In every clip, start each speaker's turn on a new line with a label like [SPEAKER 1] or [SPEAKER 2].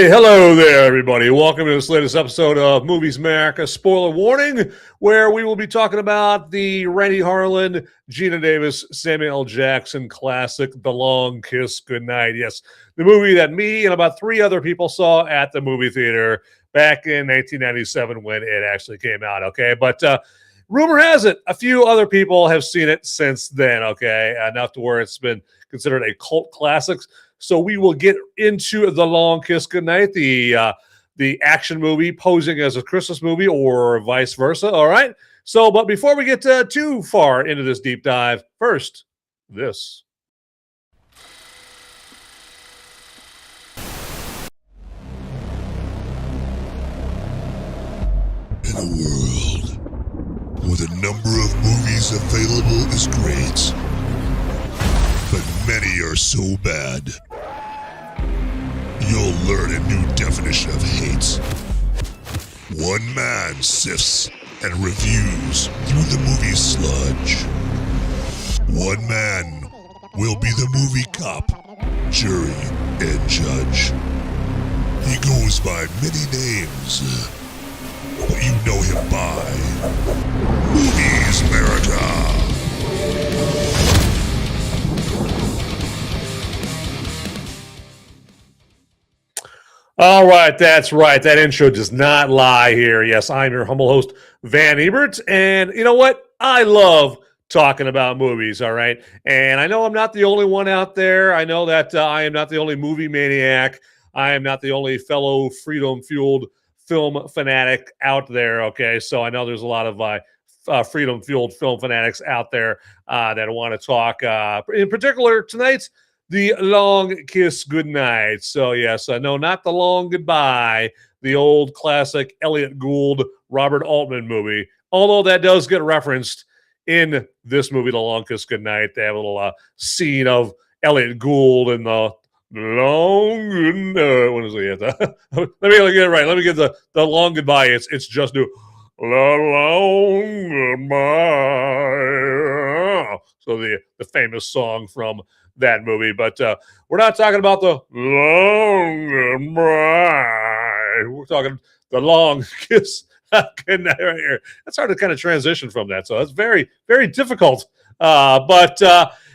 [SPEAKER 1] Hey, hello there, everybody. Welcome to this latest episode of Movies Merica. Spoiler warning, where we will be talking about the Renny, Harlin, Geena Davis, Samuel L. Jackson classic, The Long Kiss Goodnight. Yes, the movie that me and about 3 other people saw at the movie theater back in 1997 when it actually came out, okay? But rumor has it, a few other people have seen it since then, okay? Enough to where it's been considered a cult classic. So we will get into The Long Kiss Goodnight, the action movie posing as a Christmas movie or vice versa, all right? So, but before we get too far into this deep dive, first, this.
[SPEAKER 2] In a world where the number of movies available is great, but many are so bad, you'll learn a new definition of hate. One man sifts and reviews through the movie sludge. One man will be the movie cop, jury, and judge. He goes by many names, but you know him by Movies Merica.
[SPEAKER 1] All right, that's right. That intro does not lie here. Yes, I'm your humble host, Van Ebert. And you know what? I love talking about movies, all right? And I know I'm not the only one out there. I know that I am not the only movie maniac. I am not the only fellow freedom-fueled film fanatic out there, okay? So I know there's a lot of freedom-fueled film fanatics out there that want to talk. In particular, tonight, The Long Kiss Goodnight. So, yes, no, not The Long Goodbye, the old classic Elliot Gould, Robert Altman movie. Although that does get referenced in this movie, The Long Kiss Goodnight. They have a little scene of Elliot Gould and the long goodnight. What is it? Let me get it right. Let me get the long goodbye. It's just new. The long goodbye. So the famous song from that movie, but we're not talking about the long goodbye. We're talking the long kiss goodnight right here. That's hard to kind of transition from that, so that's very, very difficult. But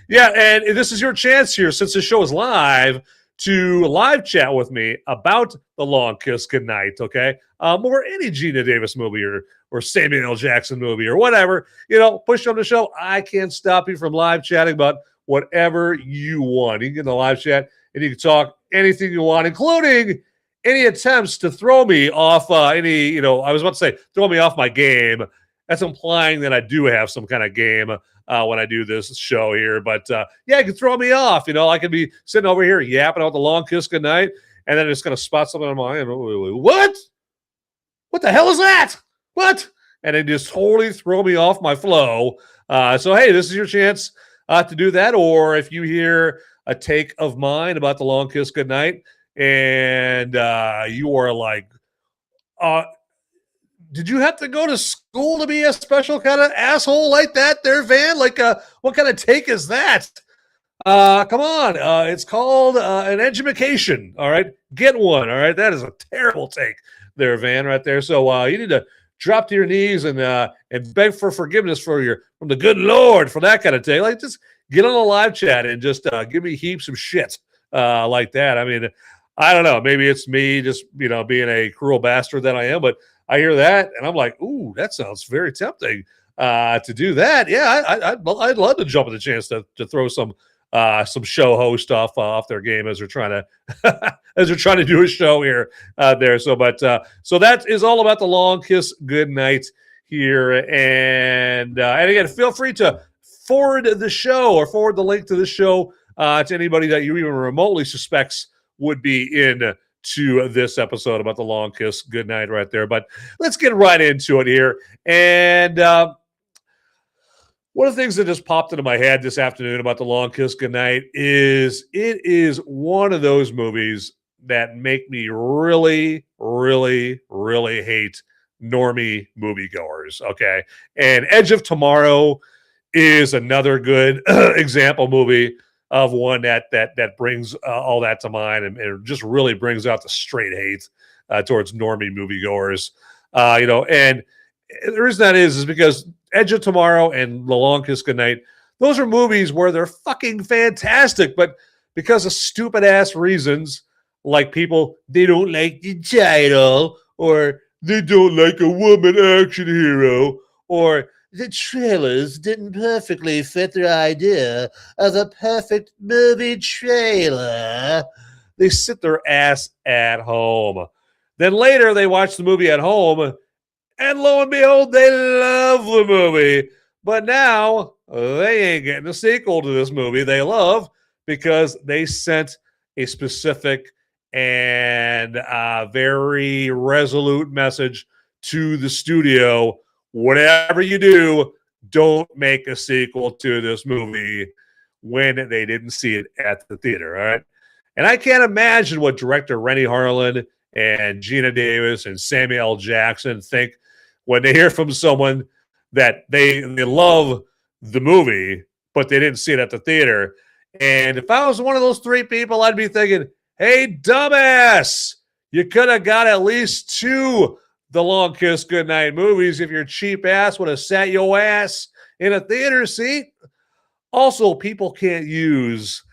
[SPEAKER 1] yeah, and this is your chance here, since the show is live, to live chat with me about The Long Kiss Goodnight, okay? Or any Geena Davis movie or Samuel L. Jackson movie or whatever. You know, push on the show. I can't stop you from live chatting about whatever you want. You can get in the live chat and you can talk anything you want, including any attempts to throw me off I was about to say, throw me off my game. That's implying that I do have some kind of game when I do this show here. But yeah, you can throw me off. You know, I could be sitting over here yapping about The Long Kiss Goodnight, and then it's going to spot something on my end. What? What the hell is that? What? And it just totally throw me off my flow. So, hey, this is your chance to do that. Or if you hear a take of mine about The Long Kiss Goodnight and you are like, did you have to go to school to be a special kind of asshole like that there, Van? Like, what kind of take is that? Come on. It's called an education. All right. Get one. All right. That is a terrible take there, Van, right there. So you need to drop to your knees and beg for forgiveness from the good Lord for that kind of take. Like, just get on a live chat and just give me heaps of shit like that. I mean, I don't know. Maybe it's me just, being a cruel bastard that I am, but I hear that and I'm like, ooh, that sounds very tempting to do that. Yeah, I'd love to jump at the chance to throw some show host off their game as they're trying to do a show here there. So that is all about The Long Kiss Goodnight here, and again, feel free to forward the show or forward the link to the show to anybody that you even remotely suspects would be in to this episode about The Long Kiss Goodnight right there. But let's get right into it here. And one of the things that just popped into my head this afternoon about The Long Kiss Goodnight is it is one of those movies that make me really, really, really hate normie moviegoers, okay? And Edge of Tomorrow is another good example movie of one that brings all that to mind, and it just really brings out the straight hate towards normie moviegoers. And the reason that is because Edge of Tomorrow and The Long Kiss Goodnight, those are movies where they're fucking fantastic, but because of stupid ass reasons, like they don't like the title, or they don't like a woman action hero, or the trailers didn't perfectly fit their idea of a perfect movie trailer, they sit their ass at home. Then later they watch the movie at home, and lo and behold, they love the movie. But now they ain't getting a sequel to this movie they love because they sent a specific and very resolute message to the studio. Whatever you do, don't make a sequel to this movie when they didn't see it at the theater. All right. And I can't imagine what director Renny Harlin and Geena Davis and Samuel L. Jackson think when they hear from someone that they love the movie, but they didn't see it at the theater. And if I was one of those three people, I'd be thinking, hey, dumbass, you could have got at least 2 The Long Kiss Goodnight movies if your cheap ass would have sat your ass in a theater seat. Also, people can't use,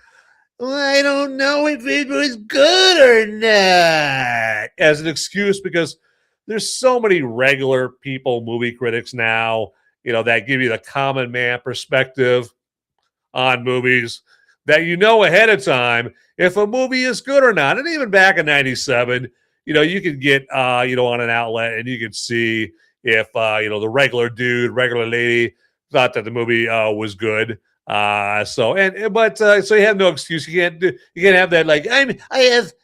[SPEAKER 1] I don't know if it was good or not, as an excuse, because there's so many regular people, movie critics now, that give you the common man perspective on movies that ahead of time if a movie is good or not. And even back in 97, you could get, on an outlet and you could see if, the regular dude, regular lady thought that the movie was good. So you have no excuse. You can't have that, like, I have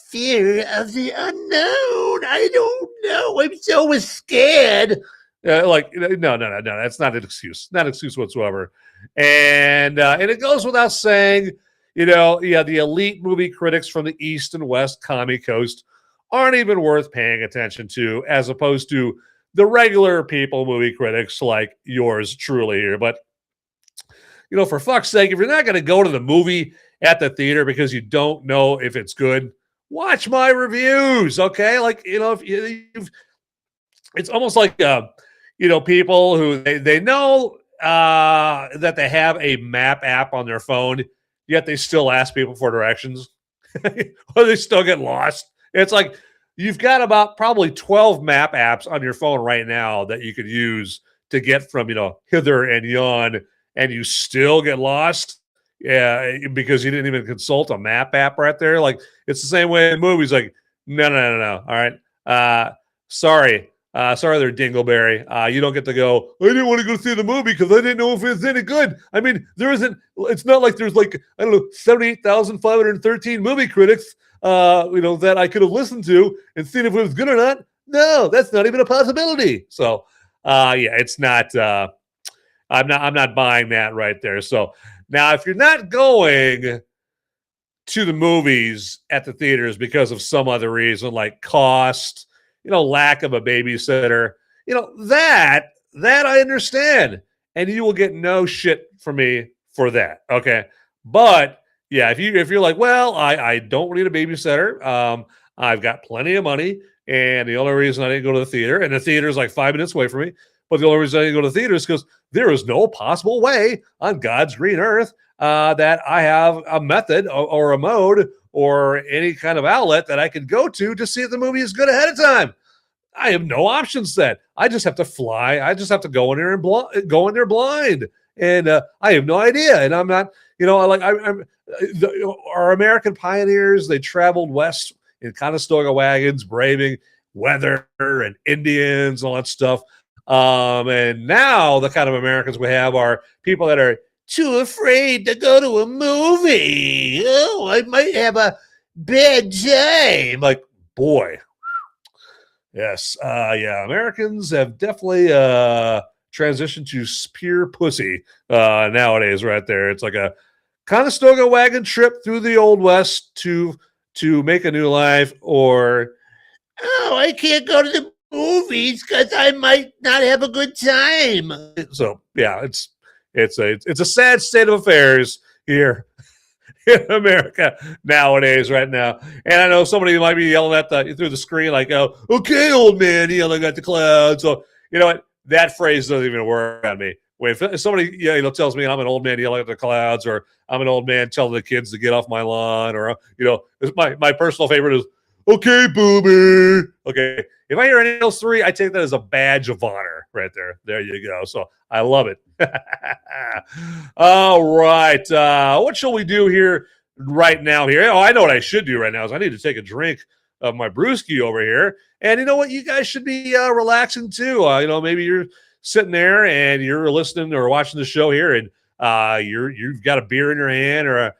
[SPEAKER 1] fear of the unknown. I don't know. I'm so scared. No, that's not an excuse. Not an excuse whatsoever. And it goes without saying, the elite movie critics from the East and West commie coast aren't even worth paying attention to, as opposed to the regular people movie critics like yours truly here. But, for fuck's sake, if you're not going to go to the movie at the theater because you don't know if it's good, watch my reviews, okay? Like, if it's almost like, people who they know that they have a map app on their phone, yet they still ask people for directions, or they still get lost. It's like you've got about probably 12 map apps on your phone right now that you could use to get from, hither and yon, and you still get lost. Yeah, because you didn't even consult a map app right there. Like, it's the same way in movies. Like, no. All right. Sorry there, Dingleberry. You don't get to go, I didn't want to go see the movie because I didn't know if it was any good. I mean, it's not like there's like, I don't know, 78,513 movie critics, that I could have listened to and seen if it was good or not. No, that's not even a possibility. So, it's not, I'm not buying that right there. So now, if you're not going to the movies at the theaters because of some other reason, like cost, lack of a babysitter, that I understand. And you will get no shit from me for that. Okay. But yeah, if you're like, well, I don't need a babysitter. I've got plenty of money. And the only reason I didn't go to the theater, and the theater is like 5 minutes away from me, but the only reason I didn't go to the theater is because there is no possible way on God's green earth that I have a method or a mode or any kind of outlet that I can go to see if the movie is good ahead of time. I have no options set. I just have to fly. I just have to go in there and go in there blind. And I have no idea. And I'm not, our American pioneers, they traveled west in Conestoga wagons, braving weather and Indians and all that stuff. And now the kind of Americans we have are people that are too afraid to go to a movie. Oh, I might have a bad day. I'm like, boy. Yes. Americans have definitely transitioned to pure pussy nowadays right there. It's like a Conestoga wagon trip through the Old West to make a new life, or, oh, I can't go to the movies because I might not have a good time. So yeah, it's a sad state of affairs here in America nowadays, right now. And I know somebody might be yelling at through the screen like, "Oh, okay, old man, yelling at the clouds." So you know what? That phrase doesn't even work on me. When somebody tells me I'm an old man yelling at the clouds, or I'm an old man telling the kids to get off my lawn, or my personal favorite is "Okay, booby." Okay, if I hear any of those three, I take that as a badge of honor right there. There you go. So I love it. All right. What shall we do here right now here? Oh, I know what I should do right now is I need to take a drink of my brewski over here. And you know what? You guys should be relaxing too. Maybe you're sitting there and you're listening or watching the show here, and you've got a beer in your hand, or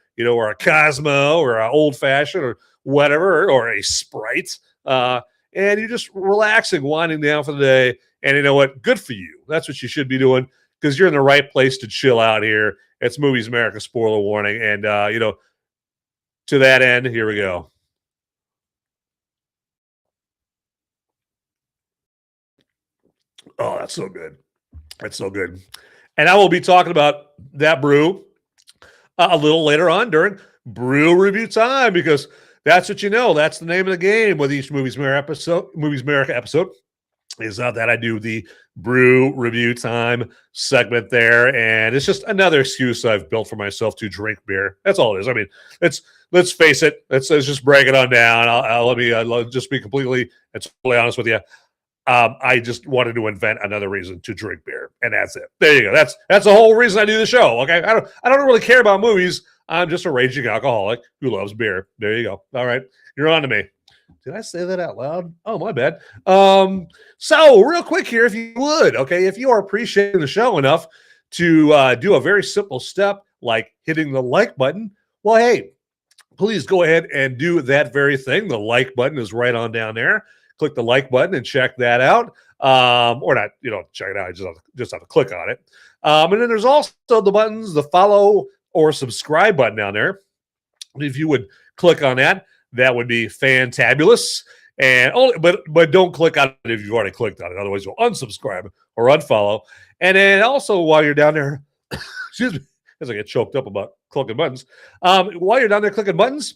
[SPEAKER 1] a Cosmo, or an old fashioned, or whatever, or a Sprite, and you're just relaxing, winding down for the day. And you know what? Good for you. That's what you should be doing, because you're in the right place to chill out here. It's Movies America, spoiler warning. And, to that end, here we go. Oh, that's so good. That's so good. And I will be talking about that brew a little later on during brew review time, because that's what that's the name of the game with each Movies America episode. Is that I do the brew review time segment there, and it's just another excuse I've built for myself to drink beer. That's all it is. I mean, let's face it. Let's just break it on down. I'll just be completely and totally honest with you. I just wanted to invent another reason to drink beer, and that's it. There you go. That's the whole reason I do the show. Okay, I don't really care about movies. I'm just a raging alcoholic who loves beer. There you go. All right, you're on to me. Did I say that out loud? Oh, my bad. So real quick here, if you would, okay, if you are appreciating the show enough to do a very simple step like hitting the like button, well, hey, please go ahead and do that very thing. The like button is right on down there. Click the like button and check that out. Or not, check it out. You just have to click on it. And then there's also the buttons, the follow or subscribe button down there. If you would click on that, that would be fantabulous. And but don't click on it if you've already clicked on it. Otherwise, you'll unsubscribe or unfollow. And then also, while you're down there, excuse me, as I get choked up about clicking buttons. While you're down there clicking buttons,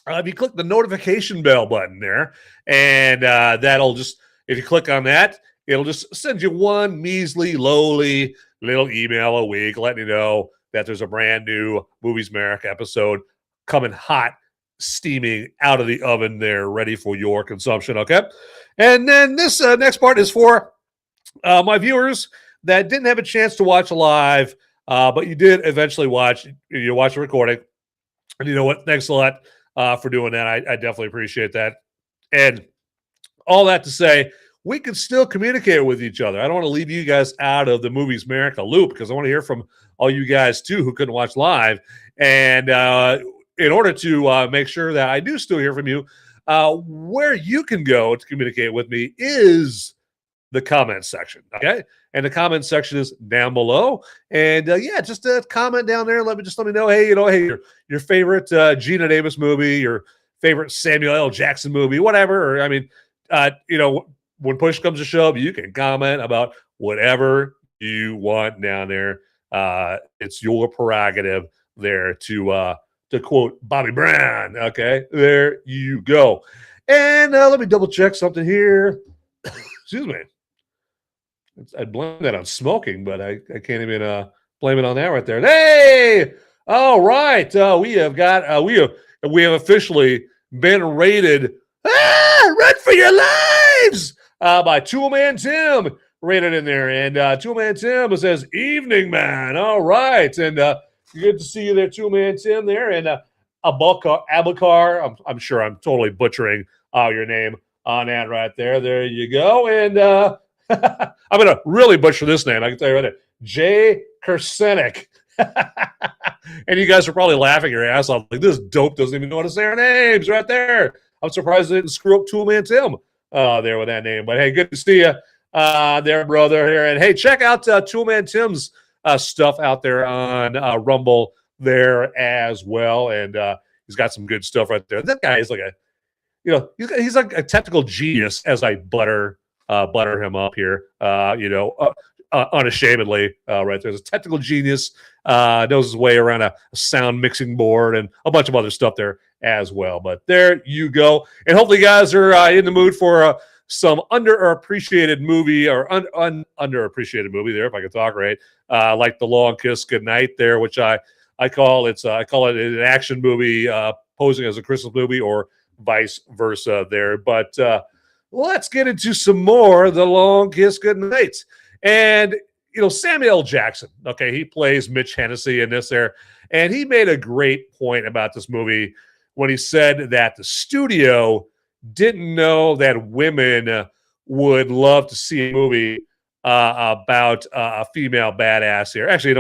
[SPEAKER 1] if you click the notification bell button there, and that'll just, if you click on that, it'll just send you one measly, lowly little email a week letting you know that there's a brand new Movies America episode coming hot, steaming out of the oven there, ready for your consumption, okay? And then this next part is for my viewers that didn't have a chance to watch live, but you did eventually watch. You watched the recording. And you know what? Thanks a lot for doing that. I definitely appreciate that. And all that to say, we can still communicate with each other. I don't want to leave you guys out of the Movies America loop, because I want to hear from all you guys, too, who couldn't watch live. And in order to make sure that I do still hear from you, where you can go to communicate with me is the comment section, okay? And the comment section is down below. And just comment down there. Let me know, hey, your favorite Geena Davis movie, your favorite Samuel L. Jackson movie, whatever. Or, I mean, when push comes to shove, you can comment about whatever you want down there. It's your prerogative there to quote Bobby Brown. Okay, there you go. And let me double check something here. Excuse me. I'd blame that on smoking, but I can't even blame it on that right there. Hey, all right. We have got we have officially been rated. Run for your lives by Toolman Tim. Rated in there, and Toolman Tim says, "Evening, man." All right, and good to see you there, Toolman Tim. There, and Abakar. I'm sure I'm totally butchering your name on that right there. There you go, and I'm gonna really butcher this name. I can tell you right there, Jay Kersenik. And you guys are probably laughing your ass off like, this dope doesn't even know how to say our names right there. I'm surprised they didn't screw up Toolman Tim there with that name. But hey, good to see you there, brother. Here, and hey, check out Toolman Tim's stuff out there on Rumble there as well. And he's got some good stuff right there. That guy is like he's like a technical genius as I butter him up here. unashamedly. Right, there's a technical genius, knows his way around a sound mixing board and a bunch of other stuff there as well. But there you go, and hopefully you guys are in the mood for some underappreciated movie or underappreciated movie there, if I can talk right, like The Long Kiss Goodnight there, which I call it an action movie posing as a Christmas movie, or vice versa there. But let's get into some more The Long Kiss Goodnight. And, Samuel L. Jackson, okay, he plays Mitch Hennessey in this there. And he made a great point about this movie when he said that the studio didn't know that women would love to see a movie about a female badass here. Actually,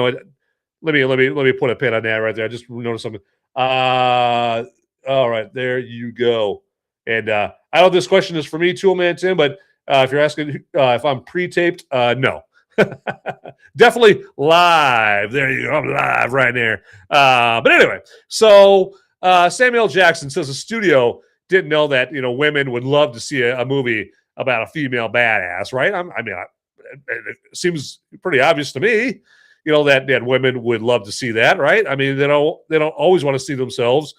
[SPEAKER 1] let me put a pin on that right there. I just noticed something. All right, there you go. And I don't know if this question is for me too, man, Tim, but if you're asking if I'm pre-taped, no. Definitely live. There you go. I'm live right there. But anyway, so Samuel Jackson says the studio didn't know that women would love to see a movie about a female badass, right? It seems pretty obvious to me, that women would love to see that, right? I mean, they don't always want to see themselves,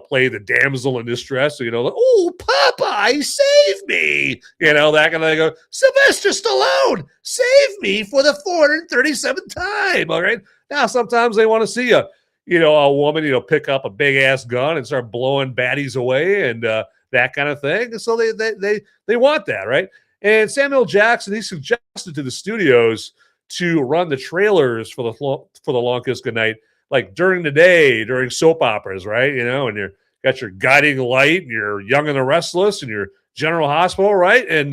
[SPEAKER 1] play the damsel in distress. So, like, oh, Popeye, save me, that kind of thing. Sylvester Stallone, save me for the 437th time. All right. Now, sometimes they want to see a woman, pick up a big ass gun and start blowing baddies away and that kind of thing. So they want that, right? And Samuel Jackson, he suggested to the studios to run the trailers for the Long Kiss Goodnight, like during the day, during soap operas, right? And you got your Guiding Light, and your Young and the Restless, and your General Hospital, right? And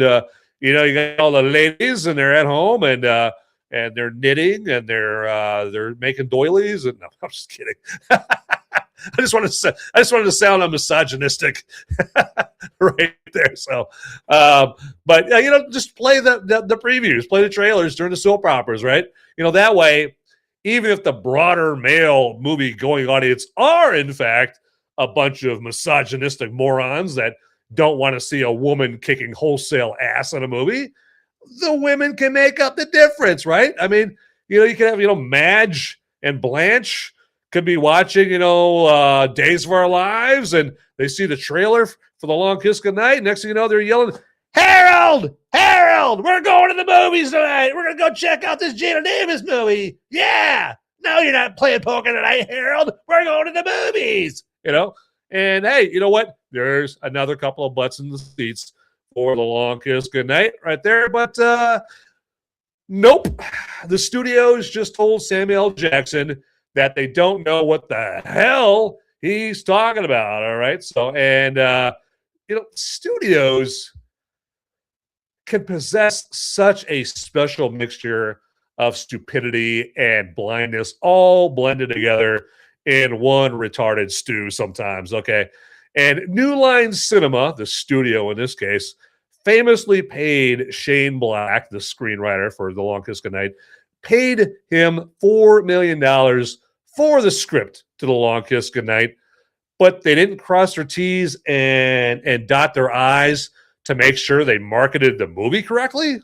[SPEAKER 1] you got all the ladies, and they're at home, and they're knitting, and they're making doilies. And no, I'm just kidding. I just wanted to sound misogynistic right there. So, but just play the previews, play the trailers during the soap operas, right? That way, even if the broader male movie going audience are in fact a bunch of misogynistic morons that don't want to see a woman kicking wholesale ass in a movie, the women can make up the difference, right? I mean, you can have, Madge and Blanche could be watching, Days of Our Lives, and they see the trailer for The Long Kiss Goodnight. Next thing you know, they're yelling, Harold, we're going to the movies tonight. We're going to go check out this Geena Davis movie. Yeah. No, you're not playing poker tonight, Harold. We're going to the movies, And hey, you know what? There's another couple of butts in the seats for The Long Kiss Goodnight right there. But nope. The studios just told Samuel Jackson that they don't know what the hell he's talking about. All right. So, and, studios can possess such a special mixture of stupidity and blindness all blended together in one retarded stew sometimes. Okay. And New Line Cinema, the studio in this case, famously paid Shane Black, the screenwriter for The Long Kiss Goodnight, paid him $4 million for the script to The Long Kiss Goodnight, but they didn't cross their T's and dot their I's to make sure they marketed the movie correctly?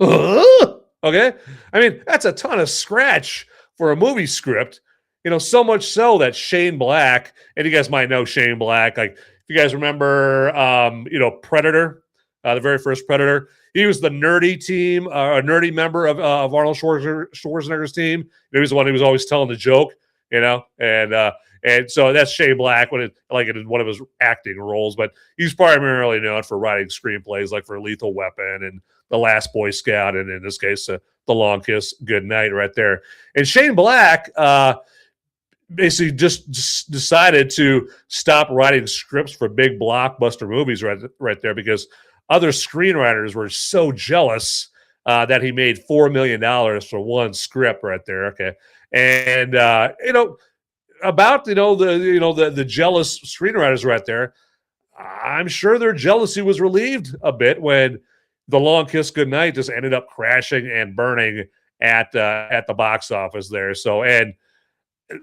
[SPEAKER 1] Okay? I mean, that's a ton of scratch for a movie script. So much so that Shane Black, and you guys might know Shane Black, like, if you guys remember, Predator, the very first Predator, he was the nerdy team, a nerdy member of Arnold Schwarzenegger's team. He was the one who was always telling the joke, and so that's Shane Black in one of his acting roles, but he's primarily known for writing screenplays like for Lethal Weapon and The Last Boy Scout, and in this case, The Long Kiss Goodnight right there. And Shane Black basically just decided to stop writing scripts for big blockbuster movies right there because other screenwriters were so jealous that he made $4 million for one script right there. Okay. And, about the jealous screenwriters right there, I'm sure their jealousy was relieved a bit when The Long Kiss Goodnight just ended up crashing and burning at the box office there. So, and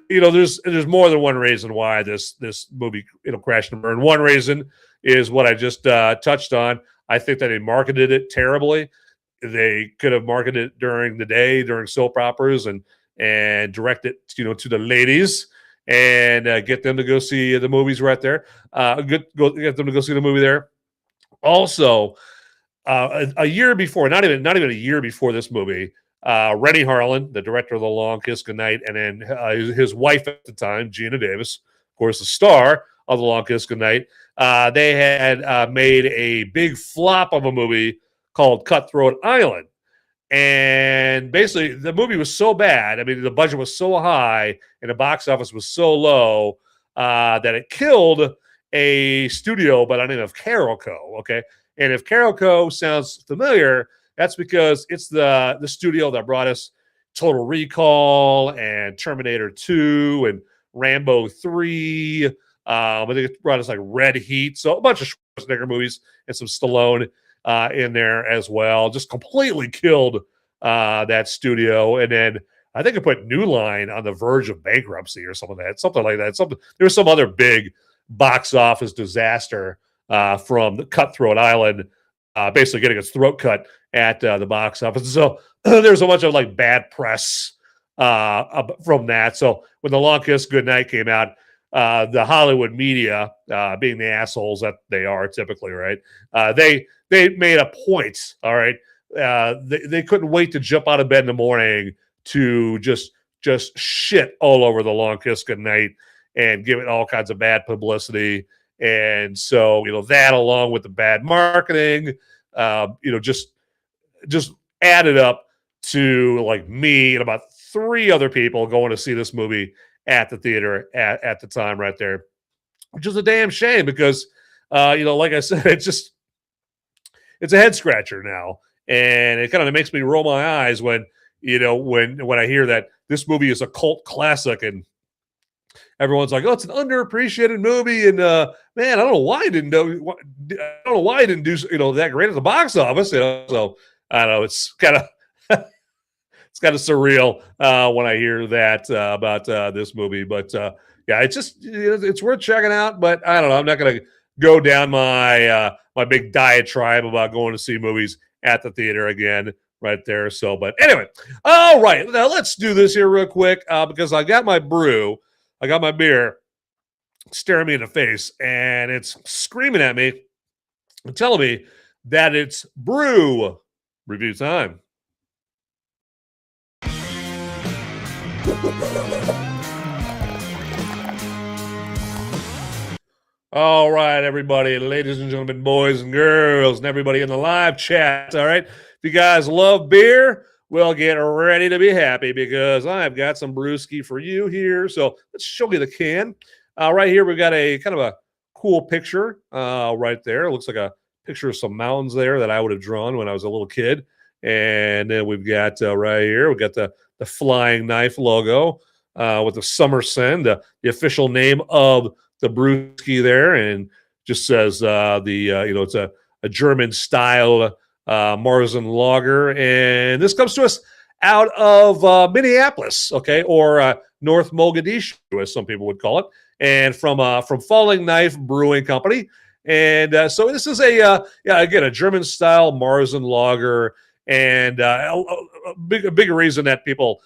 [SPEAKER 1] there's more than one reason why this movie crashed and burned. One reason is what I just touched on. I think that they marketed it terribly. they could have marketed it during the day, during soap operas, and direct it, to the ladies and get them to go see the movies right there. Get them to go see the movie there. Also, a year before, not even a year before this movie, Renny Harlin, the director of The Long Kiss Goodnight, and then his wife at the time, Geena Davis, of course, the star of The Long Kiss Goodnight, they had made a big flop of a movie called Cutthroat Island. And basically, the movie was so bad. I mean, the budget was so high and the box office was so low that it killed a studio by the name of Carolco. Okay. And if Carolco sounds familiar, that's because it's the studio that brought us Total Recall and Terminator 2 and Rambo 3. I think it brought us like Red Heat. So a bunch of Schwarzenegger movies and some Stallone in there as well. Just completely killed that studio. And then I think it put New Line on the verge of bankruptcy or something like that. There was some other big box office disaster from the Cutthroat Island, basically getting its throat cut at the box office. So there's a bunch of like bad press from that. So when The Long Kiss Goodnight came out, the Hollywood media, being the assholes that they are typically, right? They made a point, all right? They couldn't wait to jump out of bed in the morning to just shit all over The Long Kiss Goodnight and give it all kinds of bad publicity. And so, that along with the bad marketing, just added up to like me and about 3 other people going to see this movie at the theater at the time right there, which is a damn shame because, like I said, it's a head scratcher now. And it kind of makes me roll my eyes when I hear that this movie is a cult classic and everyone's like, "Oh, it's an underappreciated movie." And man, I don't know why it didn't do that great at the box office. So I don't know. It's kind of it's kind of surreal when I hear that about this movie. But yeah, it's worth checking out. But I don't know. I'm not going to go down my my big diatribe about going to see movies at the theater again right there. So, but anyway, all right. Now let's do this here real quick because I got my brew. I got my beer staring me in the face, and it's screaming at me and telling me that it's brew review time. All right, everybody, ladies and gentlemen, boys and girls, and everybody in the live chat. All right, if you guys love beer, well, get ready to be happy because I've got some brewski for you here. So let's show you the can. Right here, we've got a kind of a cool picture right there. It looks like a picture of some mountains there that I would have drawn when I was a little kid. And then we've got right here, we've got the flying knife logo with the Summer Send, the official name of the brewski there, and just says it's a German style Marzen lager, and this comes to us out of Minneapolis, okay, or North Mogadishu, as some people would call it, and from Falling Knife Brewing Company. And so this is a German style Marzen lager, and a big reason that people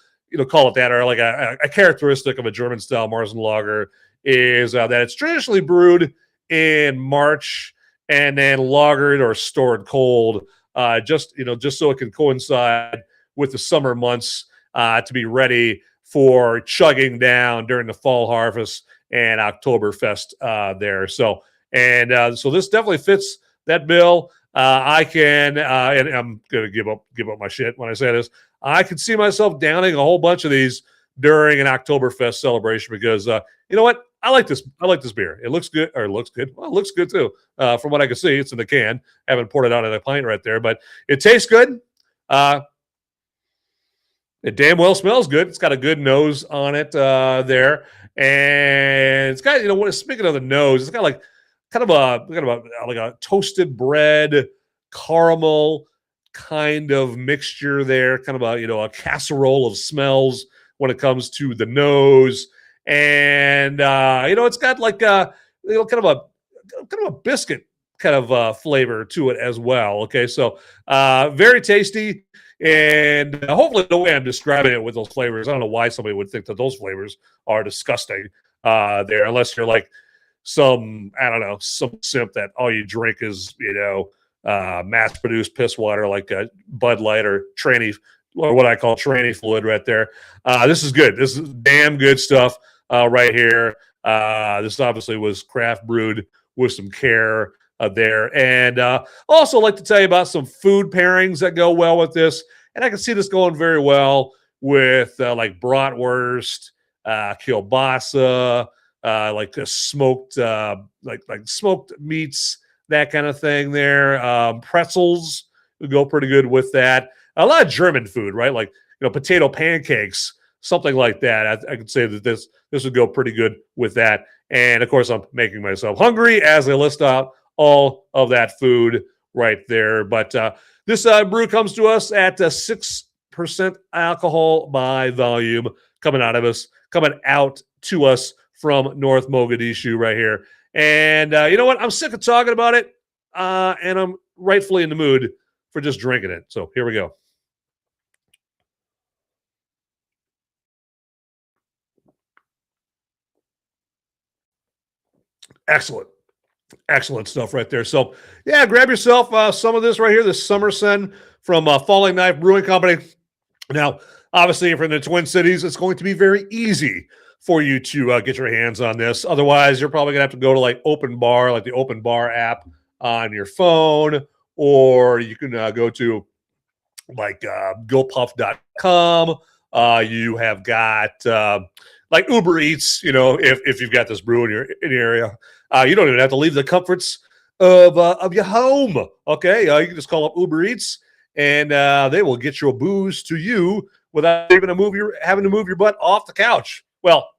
[SPEAKER 1] call it that, or like a characteristic of a German style Marzen lager, is that it's traditionally brewed in March and then lagered or stored cold, just so it can coincide with the summer months to be ready for chugging down during the fall harvest and Oktoberfest there. So this definitely fits that bill. I can, and I'm gonna give up my shit when I say this. I could see myself downing a whole bunch of these during an Oktoberfest celebration because you know what? I like this beer. It looks good, or it looks good. Well, it looks good too. From what I can see, it's in the can. I haven't poured it out in a pint right there, but it tastes good. It damn well smells good. It's got a good nose on it there, and it's got speaking of the nose, it's got like kind of a toasted bread caramel kind of mixture there, kind of a casserole of smells when it comes to the nose. And it's got like kind of a biscuit kind of flavor to it as well. Okay, so very tasty. And hopefully the way I'm describing it with those flavors, I don't know why somebody would think that those flavors are disgusting there, unless you're like some simp that all you drink is, mass-produced piss water like Bud Light or tranny, or what I call tranny fluid right there. This is good. This is damn good stuff right here. This obviously was craft brewed with some care there. And also like to tell you about some food pairings that go well with this. And I can see this going very well with like bratwurst, kielbasa, like smoked like smoked meats, that kind of thing there. Pretzels would go pretty good with that. A lot of German food, right? Like, potato pancakes, something like that. I could say that this would go pretty good with that. And of course, I'm making myself hungry as I list out all of that food right there. But this brew comes to us at 6% alcohol by volume coming out to us from North Mogadishu right here. And you know what? I'm sick of talking about it, and I'm rightfully in the mood for just drinking it. So here we go. Excellent stuff right there. So, yeah, grab yourself some of this right here, this Summer Sun from Falling Knife Brewing Company. Now, obviously, if you're in the Twin Cities, it's going to be very easy for you to get your hands on this. Otherwise, you're probably going to have to go to like Open Bar, like the Open Bar app on your phone, or you can go to like gopuff.com. You have got like Uber Eats, if you've got this brew in your area. You don't even have to leave the comforts of your home. Okay, you can just call up Uber Eats, and they will get your booze to you without even having to move your butt off the couch. Well,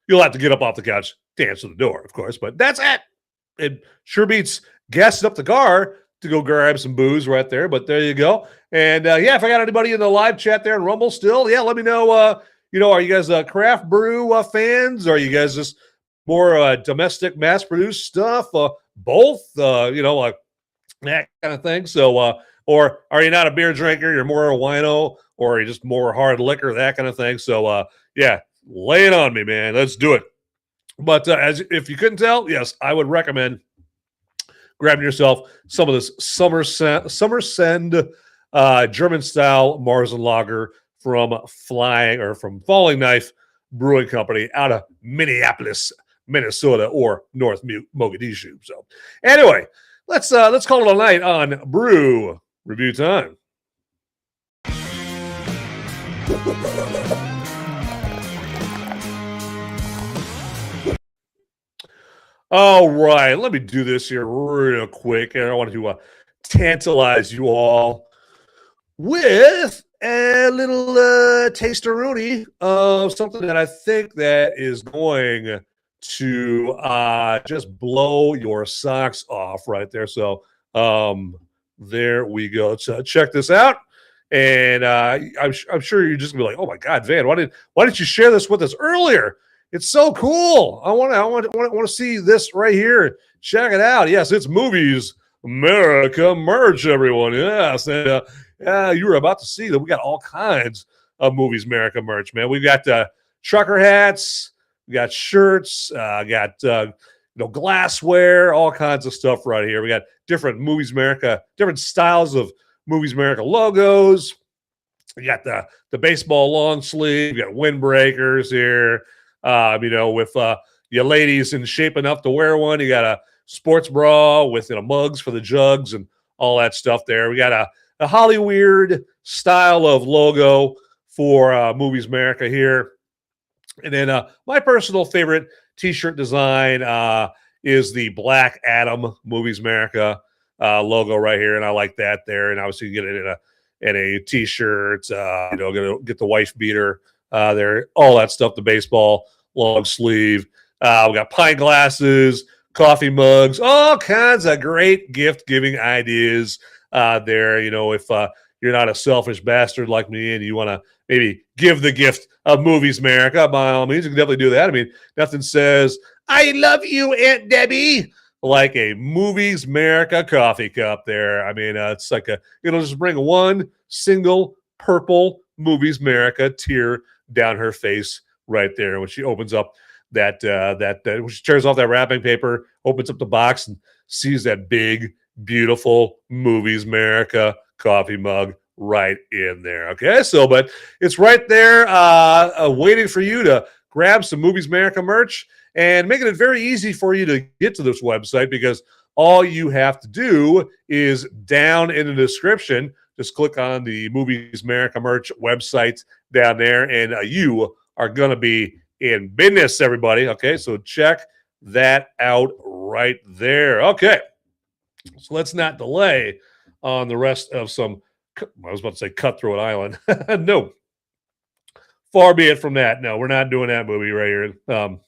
[SPEAKER 1] you'll have to get up off the couch to answer the door, of course, but that's it. It sure beats gassing up the car to go grab some booze right there. But there you go. And if I got anybody in the live chat there in Rumble still, let me know. Are you guys craft brew fans? Or are you guys just more domestic mass-produced stuff? Both, like that kind of thing. So, or are you not a beer drinker? You're more a wino, or are you just more hard liquor, that kind of thing. So, lay it on me, man. Let's do it. But if you couldn't tell, yes, I would recommend grabbing yourself some of this Summer Send German-style Marzen Lager from Falling Knife Brewing Company out of Minneapolis, Minnesota, or North Mogadishu. So, anyway, let's call it a night on brew review time. All right, let me do this here real quick. And I want to tantalize you all with a little taster-rooney of something that I think that is going to just blow your socks off right there. So there we go. So check this out. And I'm sure you're just gonna be like, oh my God, Van, why didn't you share this with us earlier? It's so cool. I want to see this right here. Check it out. Yes, it's Movies Merica merch, everyone. Yes, and you were about to see that we got all kinds of Movies Merica merch, man. We've got trucker hats, we got shirts, got glassware, all kinds of stuff right here. We got different Movies Merica, different styles of Movies Merica logos. We got the baseball long sleeve. We got windbreakers here. With your ladies in shape enough to wear one, you got a sports bra with mugs for the jugs and all that stuff there. We got a Hollyweird style of logo for Movies Merica here. And then my personal favorite t-shirt design is the Black Adam Movies Merica logo right here. And I like that there. And obviously you get it in a t-shirt, gonna get the wife beater there, all that stuff, the baseball long sleeve. We got pint glasses, coffee mugs, all kinds of great gift giving ideas there. If you're not a selfish bastard like me and you want to maybe give the gift of Movies Merica, by all means, you can definitely do that. I mean, nothing says, I love you, Aunt Debbie, like a Movies Merica coffee cup there. I mean, it's like it'll just bring one single purple Movies Merica tear down her face right there when she opens up when she tears off that wrapping paper, opens up the box and sees that big, beautiful Movies Merica coffee mug right in there. Okay, so but it's right there waiting for you to grab some Movies Merica merch and making it very easy for you to get to this website because all you have to do is down in the description, just click on the Movies Merica merch website down there and you are going to be in business, everybody. Okay, so check that out right there. Okay, so let's not delay on the rest of some, I was about to say Cutthroat Island. No, far be it from that. No, we're not doing that movie right here.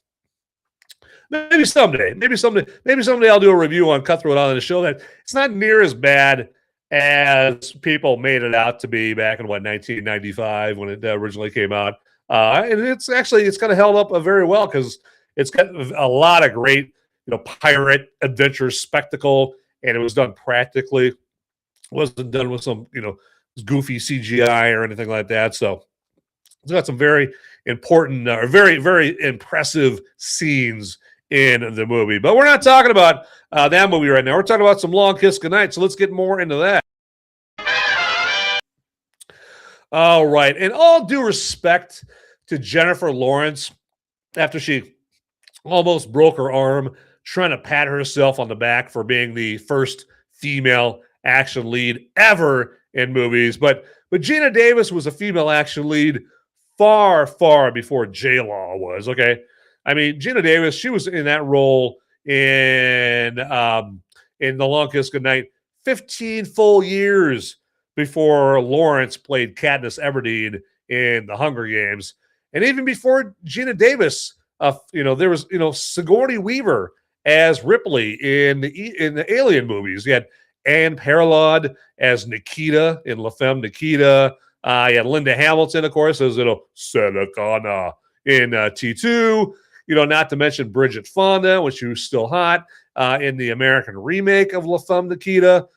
[SPEAKER 1] Maybe someday I'll do a review on Cutthroat Island to show that it's not near as bad as people made it out to be back in 1995 when it originally came out. And it's kind of held up very well because it's got a lot of great, pirate adventure spectacle, and it was done practically. It wasn't done with some, goofy CGI or anything like that. So it's got some very important, or very, very impressive scenes in the movie. But we're not talking about that movie right now. We're talking about some Long Kiss Goodnight. So let's get more into that. All right. In all due respect to Jennifer Lawrence, after she almost broke her arm trying to pat herself on the back for being the first female action lead ever in movies. But Geena Davis was a female action lead far, far before J-Law was, okay? I mean, Geena Davis, she was in that role in The Long Kiss Goodnight 15 full years before Lawrence played Katniss Everdeen in The Hunger Games. And even before Geena Davis, there was, Sigourney Weaver as Ripley in the Alien movies. You had Anne Parlod as Nikita in La Femme Nikita. You had Linda Hamilton, of course, as Senekana in T2. Not to mention Bridget Fonda when she was still hot in the American remake of La Femme Nikita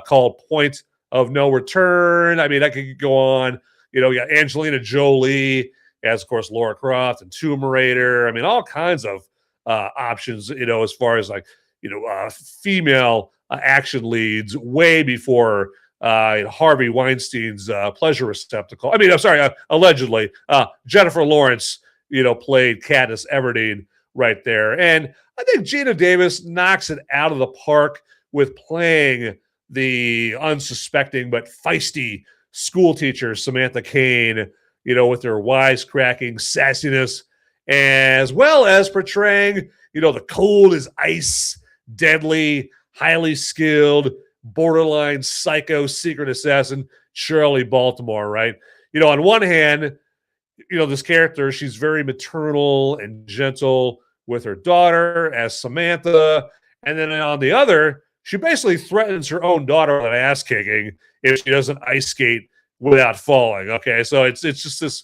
[SPEAKER 1] called Point of No Return. I mean, I could go on. You got Angelina Jolie as, of course, Lara Croft and Tomb Raider. I mean, all kinds of options, as far as female action leads way before Harvey Weinstein's pleasure receptacle. I mean, I'm sorry, allegedly. Jennifer Lawrence, played Katniss Everdeen right there. And I think Geena Davis knocks it out of the park with playing the unsuspecting but feisty school teacher, Samantha Caine, with her wisecracking sassiness, as well as portraying, the cold as ice, deadly, highly skilled, borderline psycho secret assassin, Shirley Baltimore, right? On one hand, this character, she's very maternal and gentle with her daughter as Samantha. And then on the other, she basically threatens her own daughter with an ass kicking if she doesn't ice skate without falling. Okay, so it's just this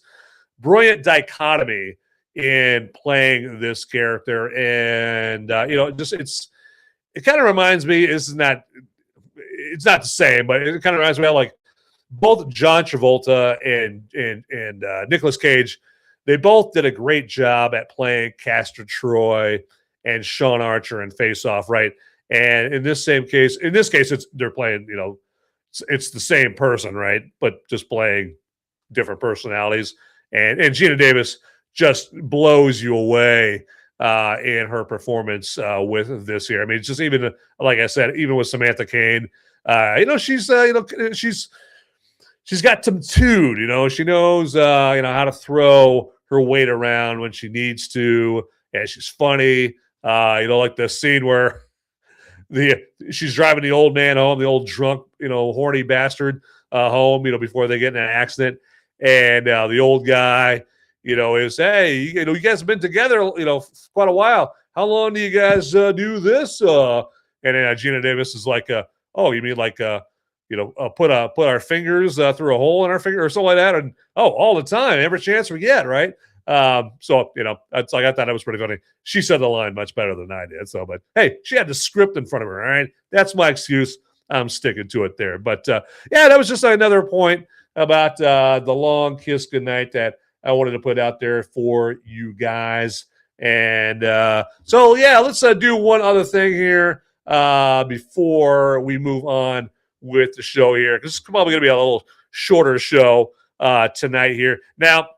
[SPEAKER 1] brilliant dichotomy in playing this character, and it kind of reminds me. It's not the same, but it kind of reminds me of like both John Travolta and Nicolas Cage. They both did a great job at playing Castor Troy and Sean Archer in Face Off, right? And in this case, they're playing, it's the same person, right? But just playing different personalities. And Geena Davis just blows you away in her performance with this here. I mean, it's just even, like I said, even with Samantha Caine, she's got some tude, she knows, how to throw her weight around when she needs to. And she's funny. Like the scene where she's driving the old man home, the old drunk, horny bastard home, before they get in an accident. And the old guy, is, hey, you guys have been together, quite a while. How long do you guys do this? And then Geena Davis is like, oh, you mean like, put our fingers through a hole in our finger or something like that? And all the time, every chance we get, right? So, it's like I thought it was pretty funny. She said the line much better than I did. So, but hey, she had the script in front of her. All right. That's my excuse. I'm sticking to it there. But yeah, that was just another point about the Long Kiss Goodnight that I wanted to put out there for you guys. And so, yeah, let's do one other thing here before we move on with the show here. This is probably going to be a little shorter show tonight here. Now,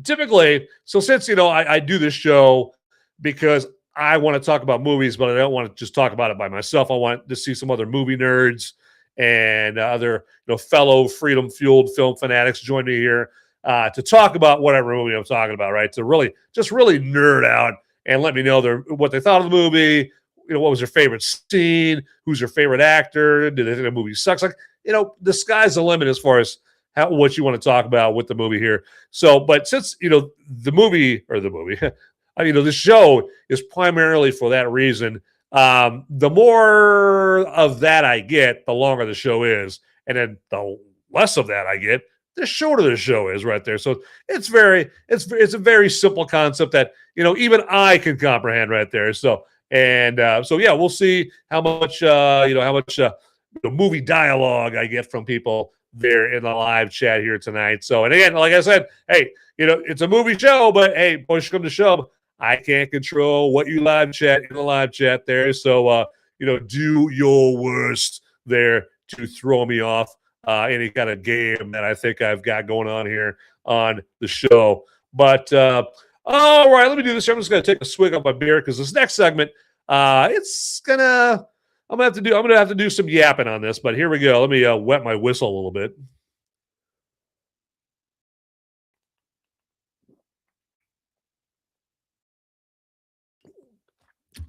[SPEAKER 1] typically, so since, I do this show because I want to talk about movies, but I don't want to just talk about it by myself. I want to see some other movie nerds and other, fellow freedom-fueled film fanatics join me here to talk about whatever movie I'm talking about, right? To really nerd out and let me know what they thought of the movie. What was their favorite scene? Who's their favorite actor? Did they think the movie sucks? Like, the sky's the limit as far as what you want to talk about with the movie here. So, but since, the movie, this show is primarily for that reason. The more of that I get, the longer the show is. And then the less of that I get, the shorter the show is right there. So it's a very simple concept that, even I can comprehend right there. So, so yeah, we'll see how much movie dialogue I get from people there in the live chat here tonight. So, and again, like I said, hey, it's a movie show, but hey, push come to shove, I can't control what you live chat in the live chat there. So, do your worst there to throw me off any kind of game that I think I've got going on here on the show. But all right, let me do this. I'm just going to take a swig of my beer because this next segment, I'm gonna have to do some yapping on this. But here we go. Let me wet my whistle a little bit.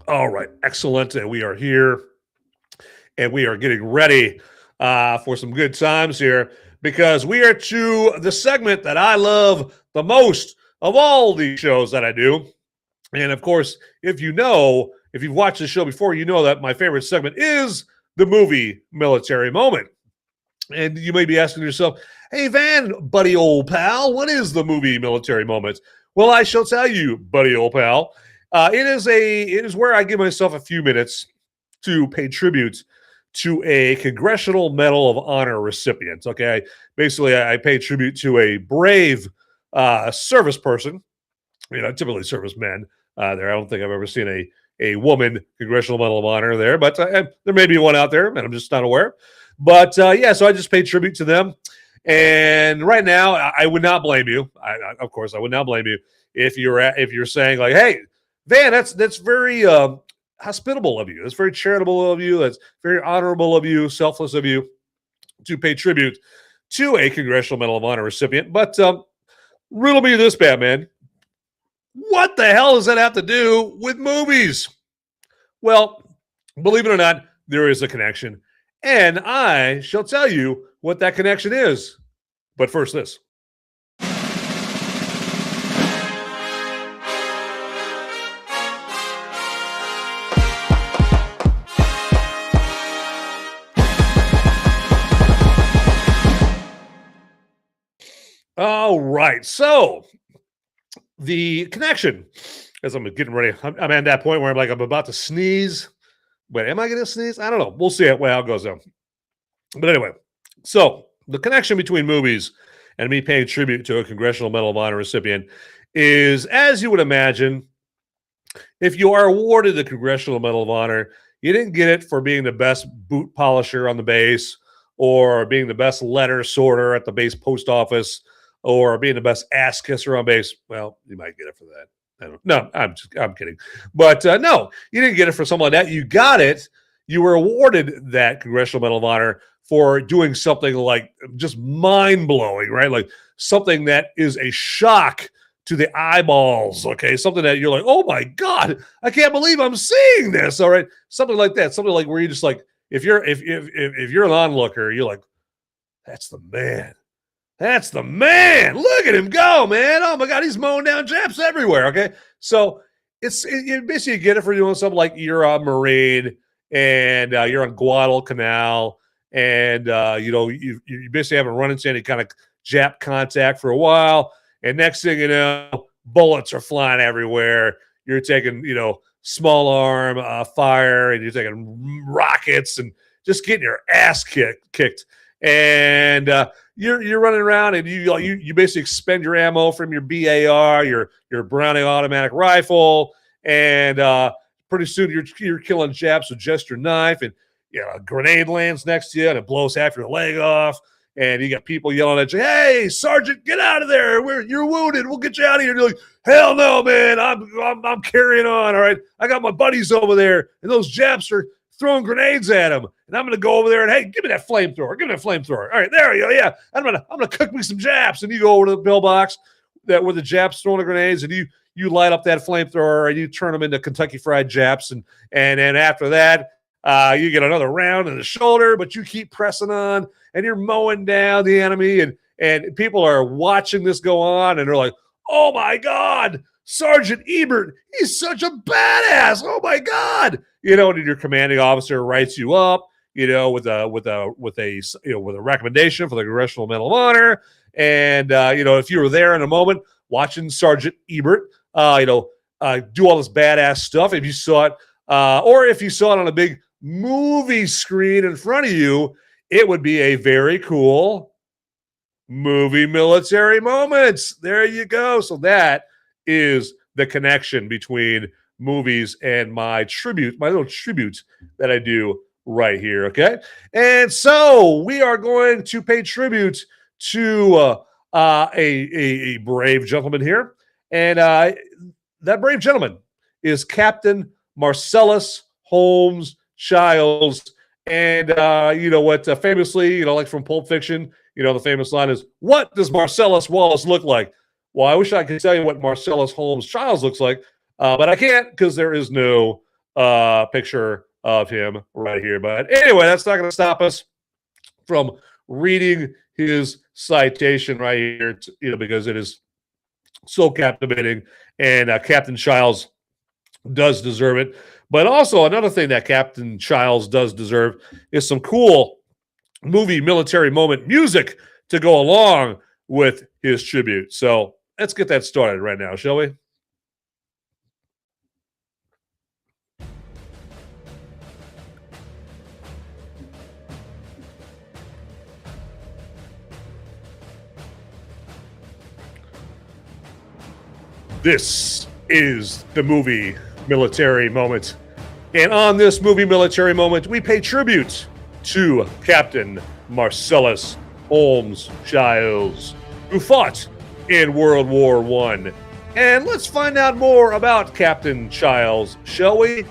[SPEAKER 1] All right, excellent. And we are here, and we are getting ready for some good times here because we are to the segment that I love the most of all the shows that I do. And of course, if you've watched the show before, you know that my favorite segment is the movie Military Moment. And you may be asking yourself, hey, Van, buddy old pal, what is the movie Military Moment? Well, I shall tell you, buddy old pal. It is where I give myself a few minutes to pay tribute to a Congressional Medal of Honor recipient. Okay, basically, I pay tribute to a brave service person. Typically servicemen. There, I don't think I've ever seen a woman Congressional Medal of Honor there, but there may be one out there, and I'm just not aware. But yeah, so I just pay tribute to them. And right now, I would not blame you. Of course, I would not blame you if you're saying like, "Hey, Van, that's very hospitable of you. That's very charitable of you. That's very honorable of you, selfless of you to pay tribute to a Congressional Medal of Honor recipient." But riddle me this, Batman. What the hell does that have to do with movies? Well, believe it or not, there is a connection. And I shall tell you what that connection is. But first, this. All right. So the connection, as I'm getting ready, I'm at that point where I'm about to sneeze. But am I going to sneeze? I don't know. We'll see how it goes down. But anyway, so the connection between movies and me paying tribute to a Congressional Medal of Honor recipient is, as you would imagine, if you are awarded the Congressional Medal of Honor, you didn't get it for being the best boot polisher on the base or being the best letter sorter at the base post office or being the best ass kisser on base. Well, you might get it for that. No, I'm kidding. But no, you didn't get it for something like that. You got it. You were awarded that Congressional Medal of Honor for doing something like just mind-blowing, right? Like something that is a shock to the eyeballs, okay? Something that you're like, oh my God, I can't believe I'm seeing this, all right? Something like that. Something like where you just like, if you're an onlooker, you're like, that's the man. That's the man. Look at him go, man. Oh my God, he's mowing down Japs everywhere. Okay. So you basically get it for doing something like you're a Marine and you're on Guadalcanal and you basically haven't run into any kind of Jap contact for a while. And next thing you know, bullets are flying everywhere. You're taking, small arm fire, and you're taking rockets and just getting your ass kicked. And you're running around, and you basically expend your ammo from your BAR, your Browning automatic rifle, and pretty soon you're killing Japs with just your knife, and a grenade lands next to you and it blows half your leg off. And you got people yelling at you, "Hey, Sergeant, get out of there! You're wounded. We'll get you out of here." And you're like, "Hell no, man! I'm carrying on. All right, I got my buddies over there, and those Japs are throwing grenades at them, and I'm gonna go over there and hey, give me that flamethrower. Give me that flamethrower. All right, there you go. Yeah, I'm gonna cook me some Japs." And you go over to the pillbox where the Japs throwing the grenades, and you light up that flamethrower and you turn them into Kentucky Fried Japs, and then after that. You get another round in the shoulder, but you keep pressing on, and you're mowing down the enemy, and people are watching this go on, and they're like, "Oh my God, Sergeant Ebert, he's such a badass! Oh my God!" And your commanding officer writes you up, with a recommendation for the Congressional Medal of Honor, and if you were there in a moment watching Sergeant Ebert, do all this badass stuff, if you saw it, or if you saw it on a big movie screen in front of you, it would be a very cool movie military moments. There you go. So that is the connection between movies and my little tribute that I do right here. Okay. And so we are going to pay tribute to a brave gentleman here. And that brave gentleman is Captain Marcellus Holmes Childs. And famously, like from Pulp Fiction, the famous line is, "What does Marcellus Wallace look like?" Well, I wish I could tell you what Marcellus Holmes Childs looks like, but I can't because there is no picture of him right here. But anyway, that's not going to stop us from reading his citation right here, because it is so captivating, and Captain Childs does deserve it. But also another thing that Captain Childs does deserve is some cool movie military moment music to go along with his tribute. So let's get that started right now, shall we? This is the movie military moment. And on this movie military moment, we pay tribute to Captain Marcellus Holmes Childs, who fought in World War I. And let's find out more about Captain Childs, shall we?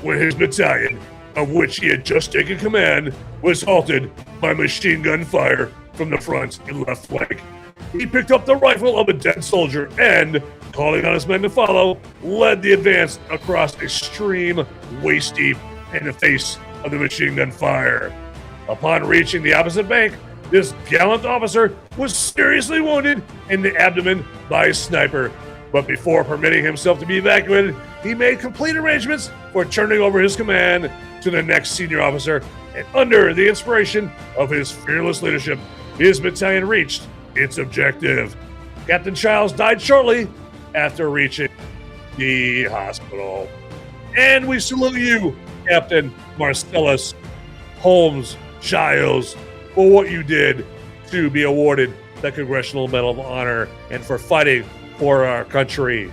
[SPEAKER 1] When his battalion, of which he had just taken command, was halted by machine gun fire from the front and left flank, he picked up the rifle of a dead soldier and, calling on his men to follow, led the advance across a stream waist-deep in the face of the machine gun fire. Upon reaching the opposite bank, this gallant officer was seriously wounded in the abdomen by a sniper. But before permitting himself to be evacuated, he made complete arrangements for turning over his command to the next senior officer, and under the inspiration of his fearless leadership, his battalion reached its objective. Captain Childs died shortly after reaching the hospital. And we salute you, Captain Marcellus Holmes Childs, for what you did to be awarded the Congressional Medal of Honor and for fighting for our country.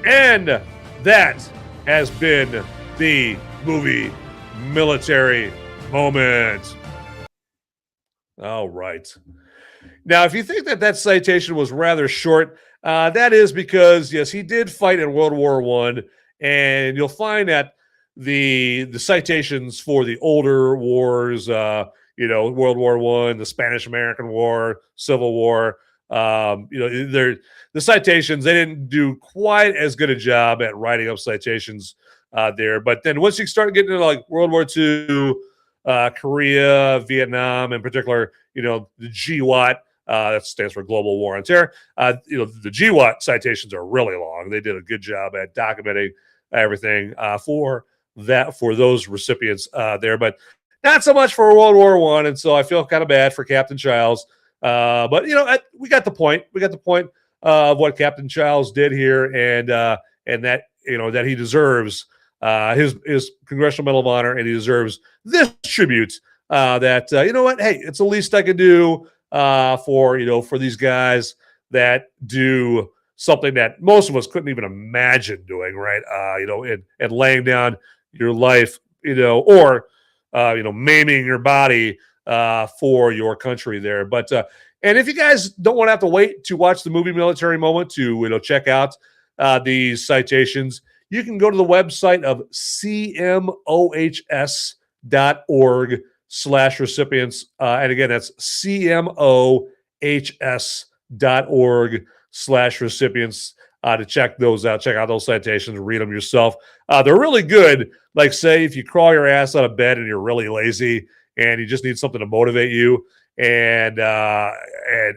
[SPEAKER 1] And that has been the movie military moment. All right. Now, if you think that citation was rather short, that is because, yes, he did fight in World War I, and you'll find that the citations for the older wars, World War I, the Spanish-American War, Civil War, the citations, they didn't do quite as good a job at writing up citations there. But then once you start getting into like World War II, Korea, Vietnam, in particular, the GWAT, that stands for Global War on Terror. The GWAT citations are really long. They did a good job at documenting everything for those recipients there, but not so much for World War I. And so I feel kind of bad for Captain Childs But we got the point. We got the point of what Captain Childs did here, and that that he deserves his Congressional Medal of Honor, and he deserves this tribute. That hey, it's the least I can do for these guys that do something that most of us couldn't even imagine doing, right? And laying down your life, or maiming your body for your country there. But and if you guys don't want to have to wait to watch the movie Military Moment to check out these citations, you can go to the website of cmohs.org/recipients. And again, that's cmohs.org/recipients to check those out. Check out those citations, read them yourself. They're really good. Like, say, if you crawl your ass out of bed and you're really lazy and you just need something to motivate you, and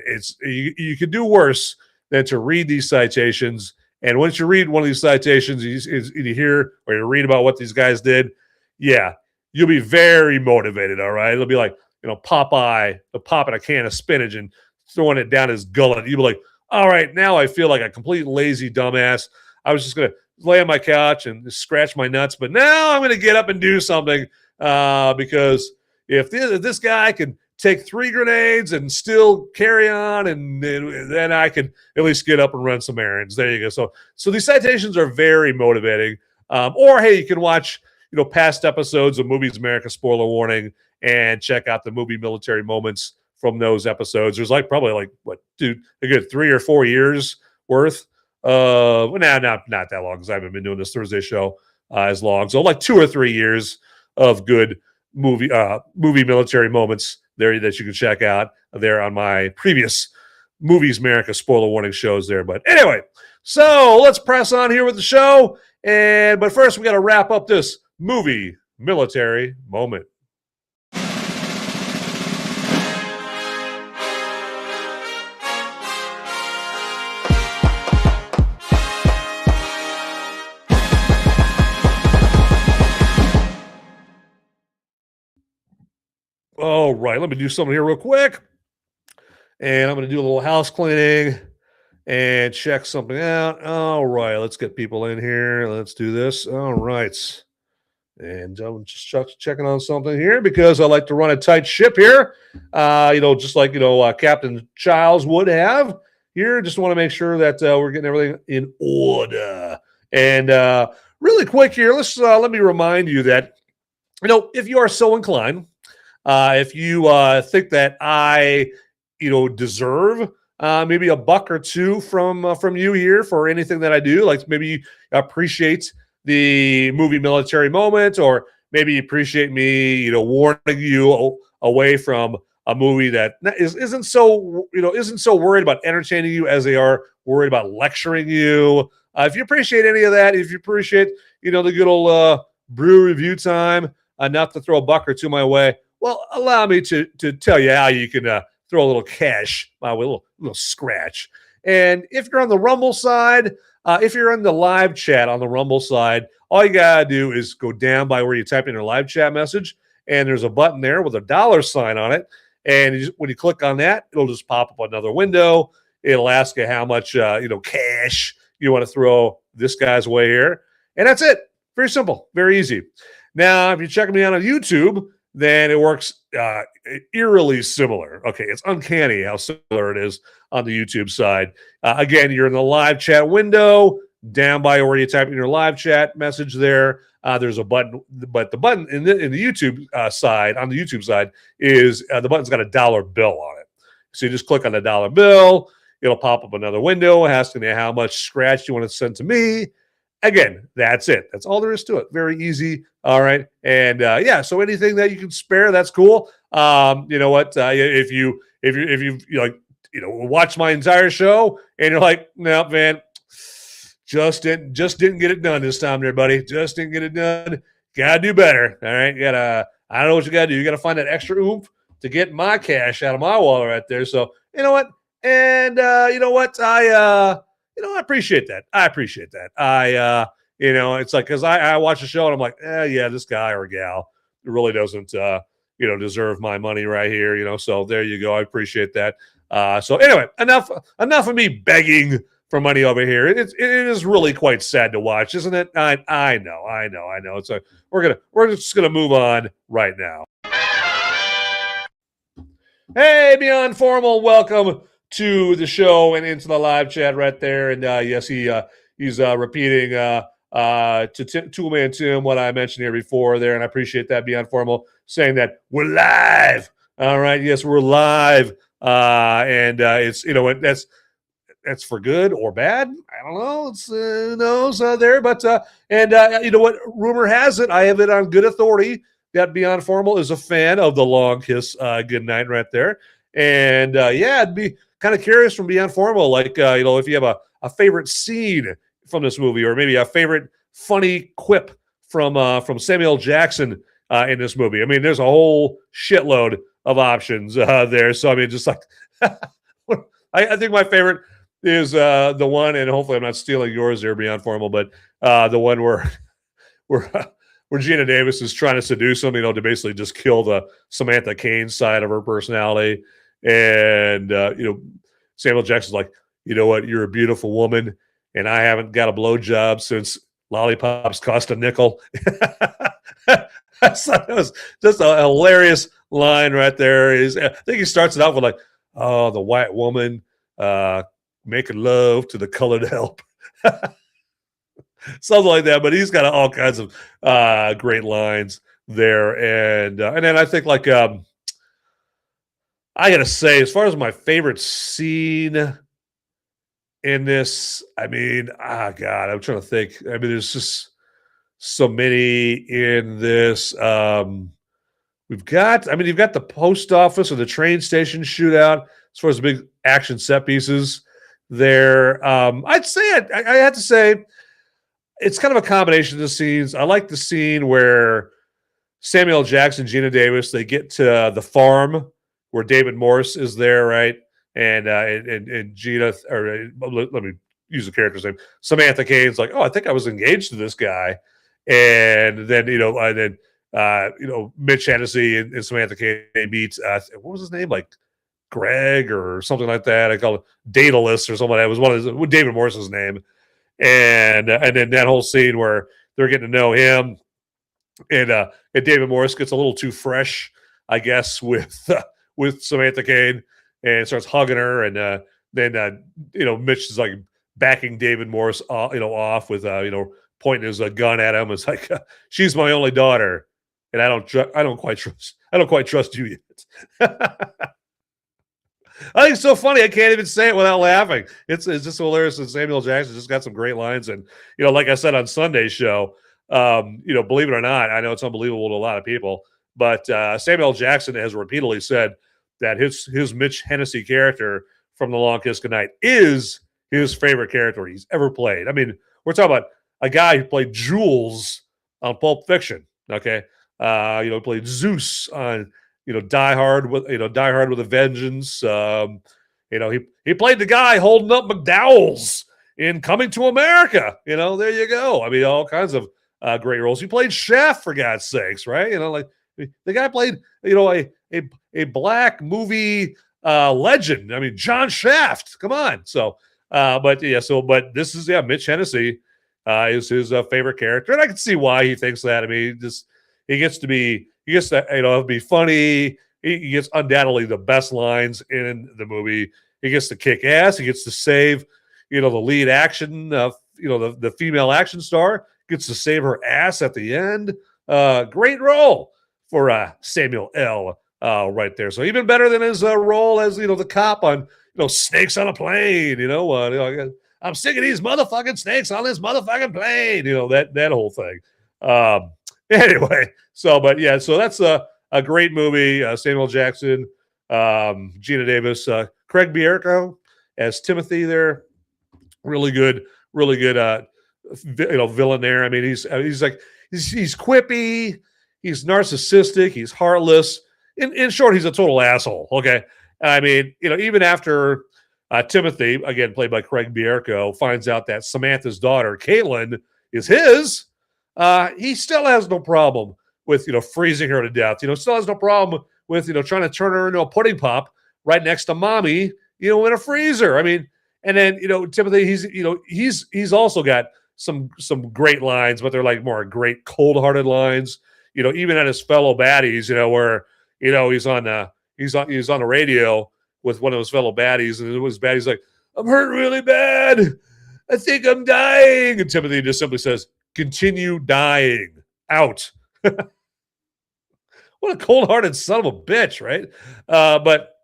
[SPEAKER 1] it's you can do worse than to read these citations. And once you read one of these citations, you hear or you read about what these guys did, yeah, you'll be very motivated, all right? It'll be like, Popeye popping a can of spinach and throwing it down his gullet. You'll be like, all right, now I feel like a complete lazy dumbass. I was just going to lay on my couch and scratch my nuts, but now I'm going to get up and do something because if this guy can take 3 grenades and still carry on, and then I can at least get up and run some errands. There you go. So these citations are very motivating. Or, hey, you can watch past episodes of Movies America, spoiler warning, and check out the movie Military Moments from those episodes. There's probably a good 3 or 4 years worth. Not that long, because I haven't been doing this Thursday show as long. So 2 or 3 years of good movie Military Moments there that you can check out there on my previous Movies America spoiler warning shows there. But anyway, so let's press on here with the show. But first, we got to wrap up this movie Military Moment. All right, let me do something here real quick. And I'm going to do a little house cleaning and check something out. All right, let's get people in here. Let's do this. All right. And I'm just checking on something here because I like to run a tight ship here. Just like, Captain Childs would have here. Just want to make sure that we're getting everything in order. And really quick here, let me remind you that, if you are so inclined, if you think that I, deserve maybe a buck or two from you here for anything that I do, like maybe you appreciate the movie Military Moment, or maybe you appreciate me, warning you away from a movie that isn't so worried about entertaining you as they are worried about lecturing you. If you appreciate any of that, if you appreciate, the good old brew review time, enough to throw a buck or two my way, well, allow me to tell you how you can throw a little cash, a little scratch. And if you're on the Rumble side, if you're in the live chat on the Rumble side, all you got to do is go down by where you type in your live chat message, and there's a button there with a $sign on it. And when you click on that, it'll just pop up another window. It'll ask you how much, cash you want to throw this guy's way here. And that's it. Very simple, very easy. Now, if you're checking me out on YouTube, then it works eerily similar. Okay, it's uncanny how similar it is on the YouTube side. Again, you're in the live chat window, down by where you type in your live chat message there. There's a button, but the button in the YouTube side, on the YouTube side, is the button's got a dollar bill on it. So you just click on the dollar bill. It'll pop up another window asking you how much scratch you want to send to me. Again, that's it. That's all there is to it. Very easy. All right. And so anything that you can spare, that's cool. You know what? If you watch my entire show and you're like, no, man, just didn't get it done this time there, buddy. Just didn't get it done. Gotta do better. All right. I don't know what you gotta do. You gotta find that extra oomph to get my cash out of my wallet right there. So you know what? And you know what? I appreciate that. It's like, because I watch the show and I'm like, yeah, this guy or gal really doesn't, deserve my money right here. So there you go. I appreciate that. So anyway, enough of me begging for money over here. It is really quite sad to watch, isn't it? I know. We're just gonna move on right now. Hey, Beyond Formal, welcome to the show and into the live chat right there. And yes, he's repeating to Toolman Tim what I mentioned here before there, and I appreciate that, Beyond Formal, saying that we're live. All right, yes, we're live, and it's that's for good or bad. I don't know. It's there, but you know what? Rumor has it, I have it on good authority that Beyond Formal is a fan of the Long Kiss Goodnight right there. And I'd be kind of curious from Beyond Formal, like, if you have a favorite scene from this movie, or maybe a favorite funny quip from Samuel Jackson in this movie. I mean, there's a whole shitload of options there. So, I mean, just like, I think my favorite is the one, and hopefully I'm not stealing yours there, Beyond Formal, but the one where Geena Davis is trying to seduce him, to basically just kill the Samantha Caine side of her personality. And, Samuel Jackson's like, you know what? You're a beautiful woman, and I haven't got a blowjob since lollipops cost a nickel. That was just a hilarious line right there. I think he starts it off with like, oh, the white woman making love to the colored help. Something like that, but he's got all kinds of great lines there, and then I think like I gotta say, as far as my favorite scene in this, I mean, God, I'm trying to think. I mean, there's just so many in this. You've got the post office or the train station shootout. As far as the big action set pieces there, I'd say I had to say, it's kind of a combination of the scenes. I like the scene where Samuel Jackson, Geena Davis, they get to the farm where David Morse is there, right? And Geena, or let me use the character's name, Samantha Caine's like, oh, I think I was engaged to this guy. And then, Mitch Hennessey and Samantha Caine meet, what was his name? Like Greg or something like that. I call it Daedalus or something like that. It was one of David Morse's name. And then that whole scene where they're getting to know him, and David Morse gets a little too fresh, I guess, with Samantha Caine, and starts hugging her, and then Mitch is like backing David Morse off with pointing his gun at him. It's like, she's my only daughter, and I don't quite trust you yet. I think it's so funny. I can't even say it without laughing. It's just hilarious. And Samuel Jackson just got some great lines. And, like I said on Sunday's show, believe it or not, I know it's unbelievable to a lot of people, but Samuel Jackson has repeatedly said that his Mitch Hennessey character from The Long Kiss Goodnight is his favorite character he's ever played. I mean, we're talking about a guy who played Jules on Pulp Fiction. Okay. Played Zeus on, Die Hard with a Vengeance. He played the guy holding up McDowell's in Coming to America. There you go. I mean, all kinds of great roles. He played Chef, for God's sakes, right? Like the guy played, a black movie legend. I mean, John Shaft. Come on. So, but this is Mitch Hennessey is his favorite character, and I can see why he thinks that. I mean, he gets to be funny. He gets undoubtedly the best lines in the movie. He gets to kick ass. He gets to save, the lead action, the female action star gets to save her ass at the end. Great role for Samuel L. Right there. So even better than his role as, the cop on, Snakes on a Plane. I'm sick of these motherfucking snakes on this motherfucking plane. That whole thing. Anyway, so that's a great movie. Samuel Jackson, Geena Davis, Craig Bierko as Timothy there. Really good, villain there. I mean, he's quippy, he's narcissistic, he's heartless. In short, he's a total asshole. Okay, I mean, even after Timothy, again played by Craig Bierko, finds out that Samantha's daughter Caitlin is his. He still has no problem with freezing her to death. Still has no problem with trying to turn her into a pudding pop right next to mommy, in a freezer. I mean, and then Timothy, he's also got some great lines, but they're like more great cold-hearted lines. Even at his fellow baddies, where he's on the radio with one of his fellow baddies, and his baddie's like, "I'm hurt really bad. I think I'm dying." And Timothy just simply says, "Continue dying. Out." What a cold-hearted son of a bitch, right? But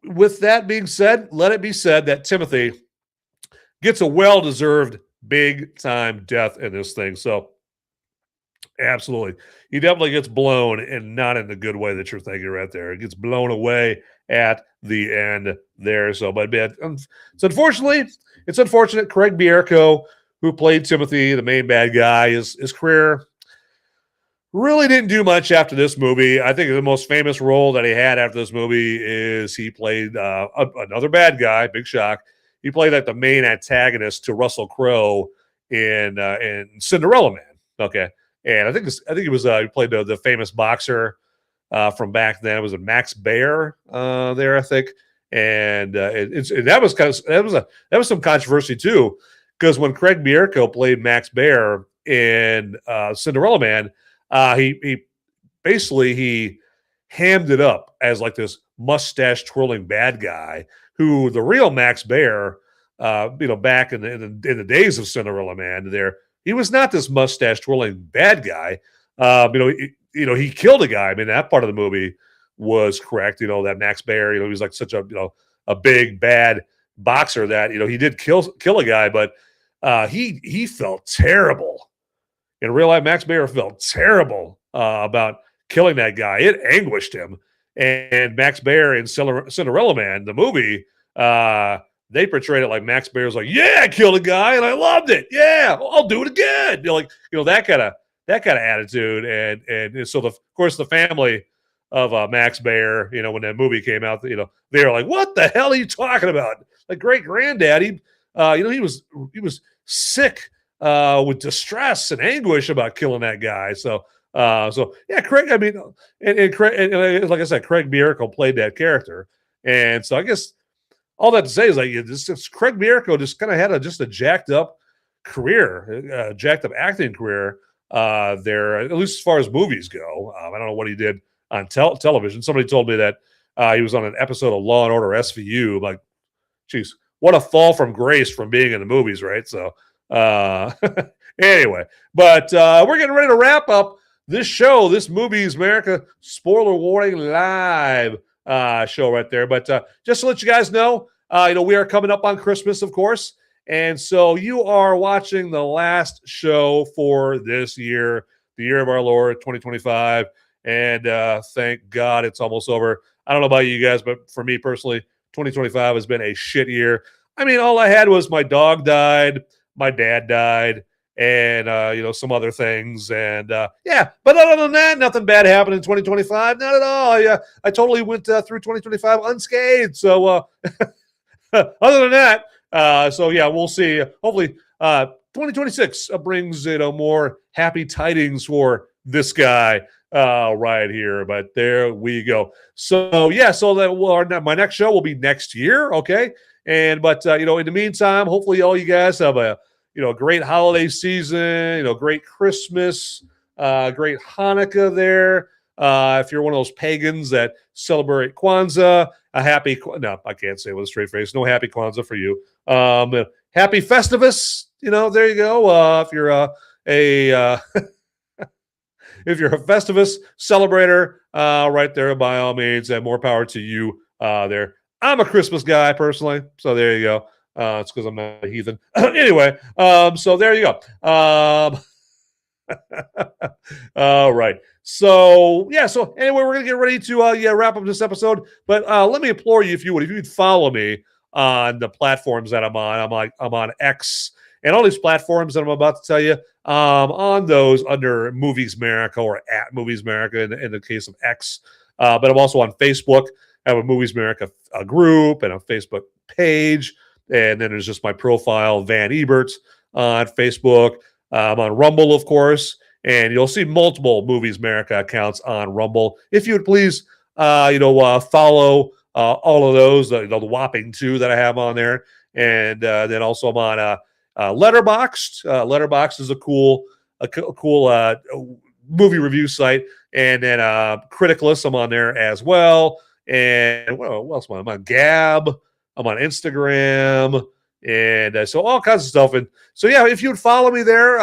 [SPEAKER 1] with that being said, let it be said that Timothy gets a well-deserved big-time death in this thing. So, absolutely. He definitely gets blown, and not in the good way that you're thinking right there. It gets blown away at the end there. So, but it's unfortunate. Craig Bierko, who played Timothy, the main bad guy, his career really didn't do much after this movie. I think the most famous role that he had after this movie is he played another bad guy. Big shock. He played like the main antagonist to Russell Crowe in Cinderella Man. Okay, and I think he was he played the famous boxer from back then. It was a Max Baer there, I think, and that was some controversy too, because when Craig Bierko played Max Baer in Cinderella Man, he basically hammed it up as like this mustache twirling bad guy, who the real Max Baer, back in the days of Cinderella Man, he was not this mustache twirling bad guy. He killed a guy. I mean, that part of the movie was correct. That Max Baer, he was like such a big bad boxer that he did kill a guy, but he felt terrible. In real life, Max Baer felt terrible about killing that guy. It anguished him. And Max Baer in Cinderella Man, the movie, they portrayed it like Max Baer's like, "Yeah, I killed a guy and I loved it. Yeah, I'll do it again." That kind of attitude. And so of course the family of Max Baer, when that movie came out, they were like, "What the hell are you talking about?" Like great granddaddy, he was sick with distress and anguish about killing that guy. So yeah, Craig. I mean, and Craig, and like I said, Craig Bierko played that character, and so I guess all that to say is like this Craig Bierko just kind of had a jacked up career, jacked up acting career there, at least as far as movies go. I don't know what he did on television. Somebody told me that he was on an episode of Law and Order SVU. I'm like, geez, what a fall from grace from being in the movies, right? So. Anyway, but we're getting ready to wrap up this show, this Movies Merica spoiler warning live show right there. But just to let you guys know, we are coming up on Christmas, of course, and so you are watching the last show for this year, the year of our Lord 2025, and thank God it's almost over. I don't know about you guys, but for me personally, 2025 has been a shit year. I mean, all I had was my dog died. My dad died, and some other things, and yeah. But other than that, nothing bad happened in 2025. Not at all. I totally went through 2025 unscathed. So other than that, so yeah, we'll see. Hopefully, 2026 brings more happy tidings for this guy right here. But there we go. So yeah, so that my next show will be next year. Okay. But in the meantime, hopefully all you guys have a great holiday season, great Christmas, great Hanukkah there. If you're one of those pagans that celebrate Kwanzaa, no, I can't say it with a straight face. No happy Kwanzaa for you. Happy Festivus. There you go. If you're if you're a Festivus celebrator, right there, by all means, and more power to you there. I'm a Christmas guy personally, so there you go. It's because I'm not a heathen. Anyway, so there you go. All right. So yeah. So anyway, we're gonna get ready to wrap up this episode. But let me implore you, if you'd follow me on the platforms that I'm on. I'm on X and all these platforms that I'm about to tell you. On those under Movies Merica or at Movies Merica in the case of X. But I'm also on Facebook. I have a Movies Merica group and a Facebook page. And then there's just my profile, Van Ebert, on Facebook. I'm on Rumble, of course. and you'll see multiple Movies Merica accounts on Rumble. If you would please, follow all of those, the whopping 2 that I have on there, and then also I'm on Letterboxd. Letterboxd is a cool movie review site, and then Criticalist, I'm on there as well. And what else am I? I'm on Gab. I'm on Instagram, and so all kinds of stuff. And so yeah, if you would follow me there,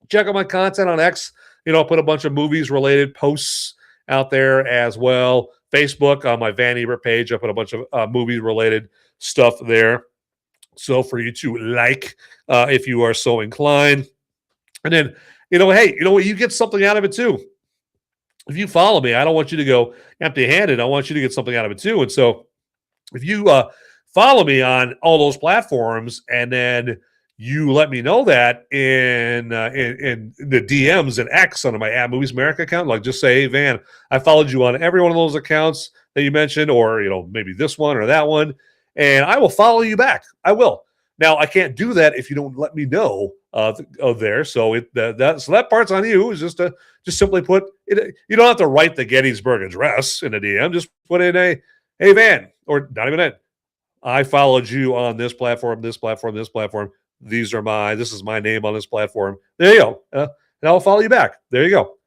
[SPEAKER 1] check out my content on X. I'll put a bunch of movies related posts out there as well. Facebook, on my Van Ebert page, I put a bunch of movie related stuff there. So for you to like, if you are so inclined. And then, hey, you get something out of it too. If you follow me, I don't want you to go empty-handed. I want you to get something out of it too. And so if you follow me on all those platforms, and then you let me know that in the DMs and X on my Movies Merica account, like just say, hey, Van, I followed you on every one of those accounts that you mentioned, or maybe this one or that one, and I will follow you back. I will. Now, I can't do that if you don't let me know there. So that part's on you. Is just simply put it. You don't have to write the Gettysburg Address in a DM. Just put in a, hey, Van, or not even that. I followed you on this platform, this platform, this platform. This is my name on this platform. There you go. And I'll follow you back. There you go.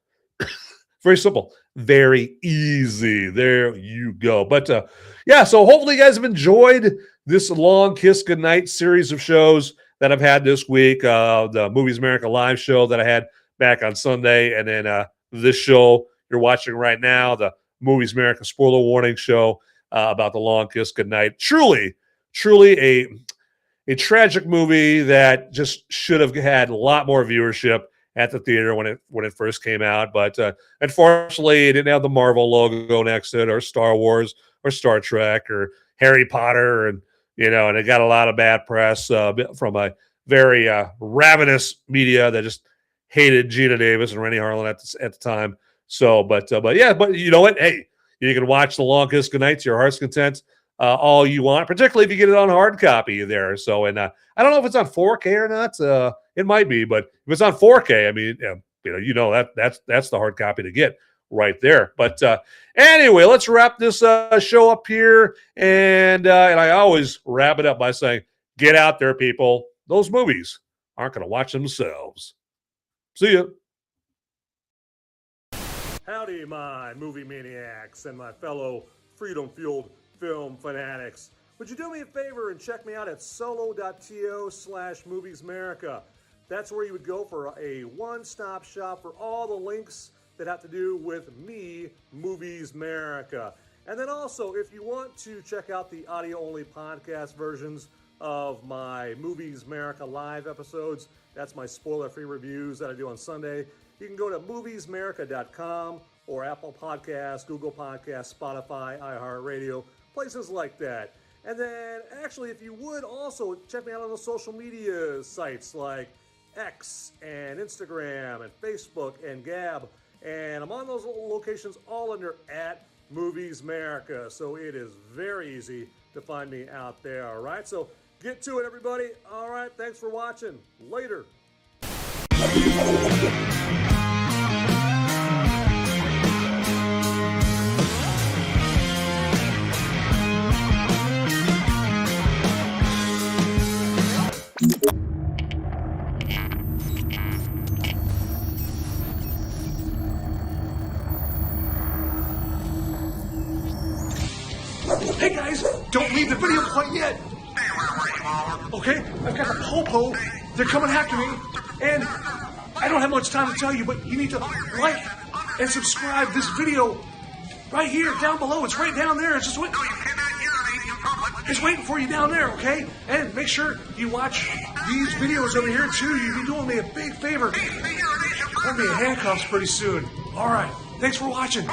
[SPEAKER 1] Very simple. Very easy. There you go. But so hopefully you guys have enjoyed this Long Kiss Goodnight series of shows that I've had this week. The Movies Merica live show that I had back on Sunday, and then this show you're watching right now, the Movies Merica spoiler warning show about the Long Kiss Goodnight. Truly a tragic movie that just should have had a lot more viewership at the theater when it first came out. But unfortunately, it didn't have the Marvel logo next to it, or Star Wars, or Star Trek, or Harry Potter, and it got a lot of bad press from a very ravenous media that just hated Geena Davis and Renny Harlin at the time. So, but you know what? Hey, you can watch the Long Kiss Goodnight to your heart's content. All you want, particularly if you get it on hard copy there. So, and I don't know if it's on 4K or not. It might be, but if it's on 4K, I mean, that's the hard copy to get right there. But anyway, let's wrap this show up here, and I always wrap it up by saying, get out there, people. Those movies aren't going to watch themselves. See ya. Howdy, my movie maniacs and my fellow freedom-fueled film fanatics. Would you do me a favor and check me out at solo.to/moviesmerica? That's where you would go for a one-stop shop for all the links that have to do with me, Movies Merica. And then also, if you want to check out the audio-only podcast versions of my Movies Merica live episodes, that's my spoiler-free reviews that I do on Sunday, you can go to moviesmerica.com or Apple Podcasts, Google Podcasts, Spotify, iHeartRadio, places like that. And then, actually, if you would also check me out on the social media sites like X and Instagram and Facebook and Gab. And I'm on those locations all under @MoviesMerica. So it is very easy to find me out there, all right? So get to it, everybody. All right, thanks for watching. Later.
[SPEAKER 3] Hey guys, don't leave the video quite yet. Okay, I've got the popo. They're coming after me, and I don't have much time to tell you, but you need to like and subscribe this video right here, down below. It's right down there. It's just waiting. It's waiting for you down there, okay? And make sure you watch these videos over here too. You'll be doing me a big favor. I'm gonna be in handcuffs pretty soon. All right, thanks for watching.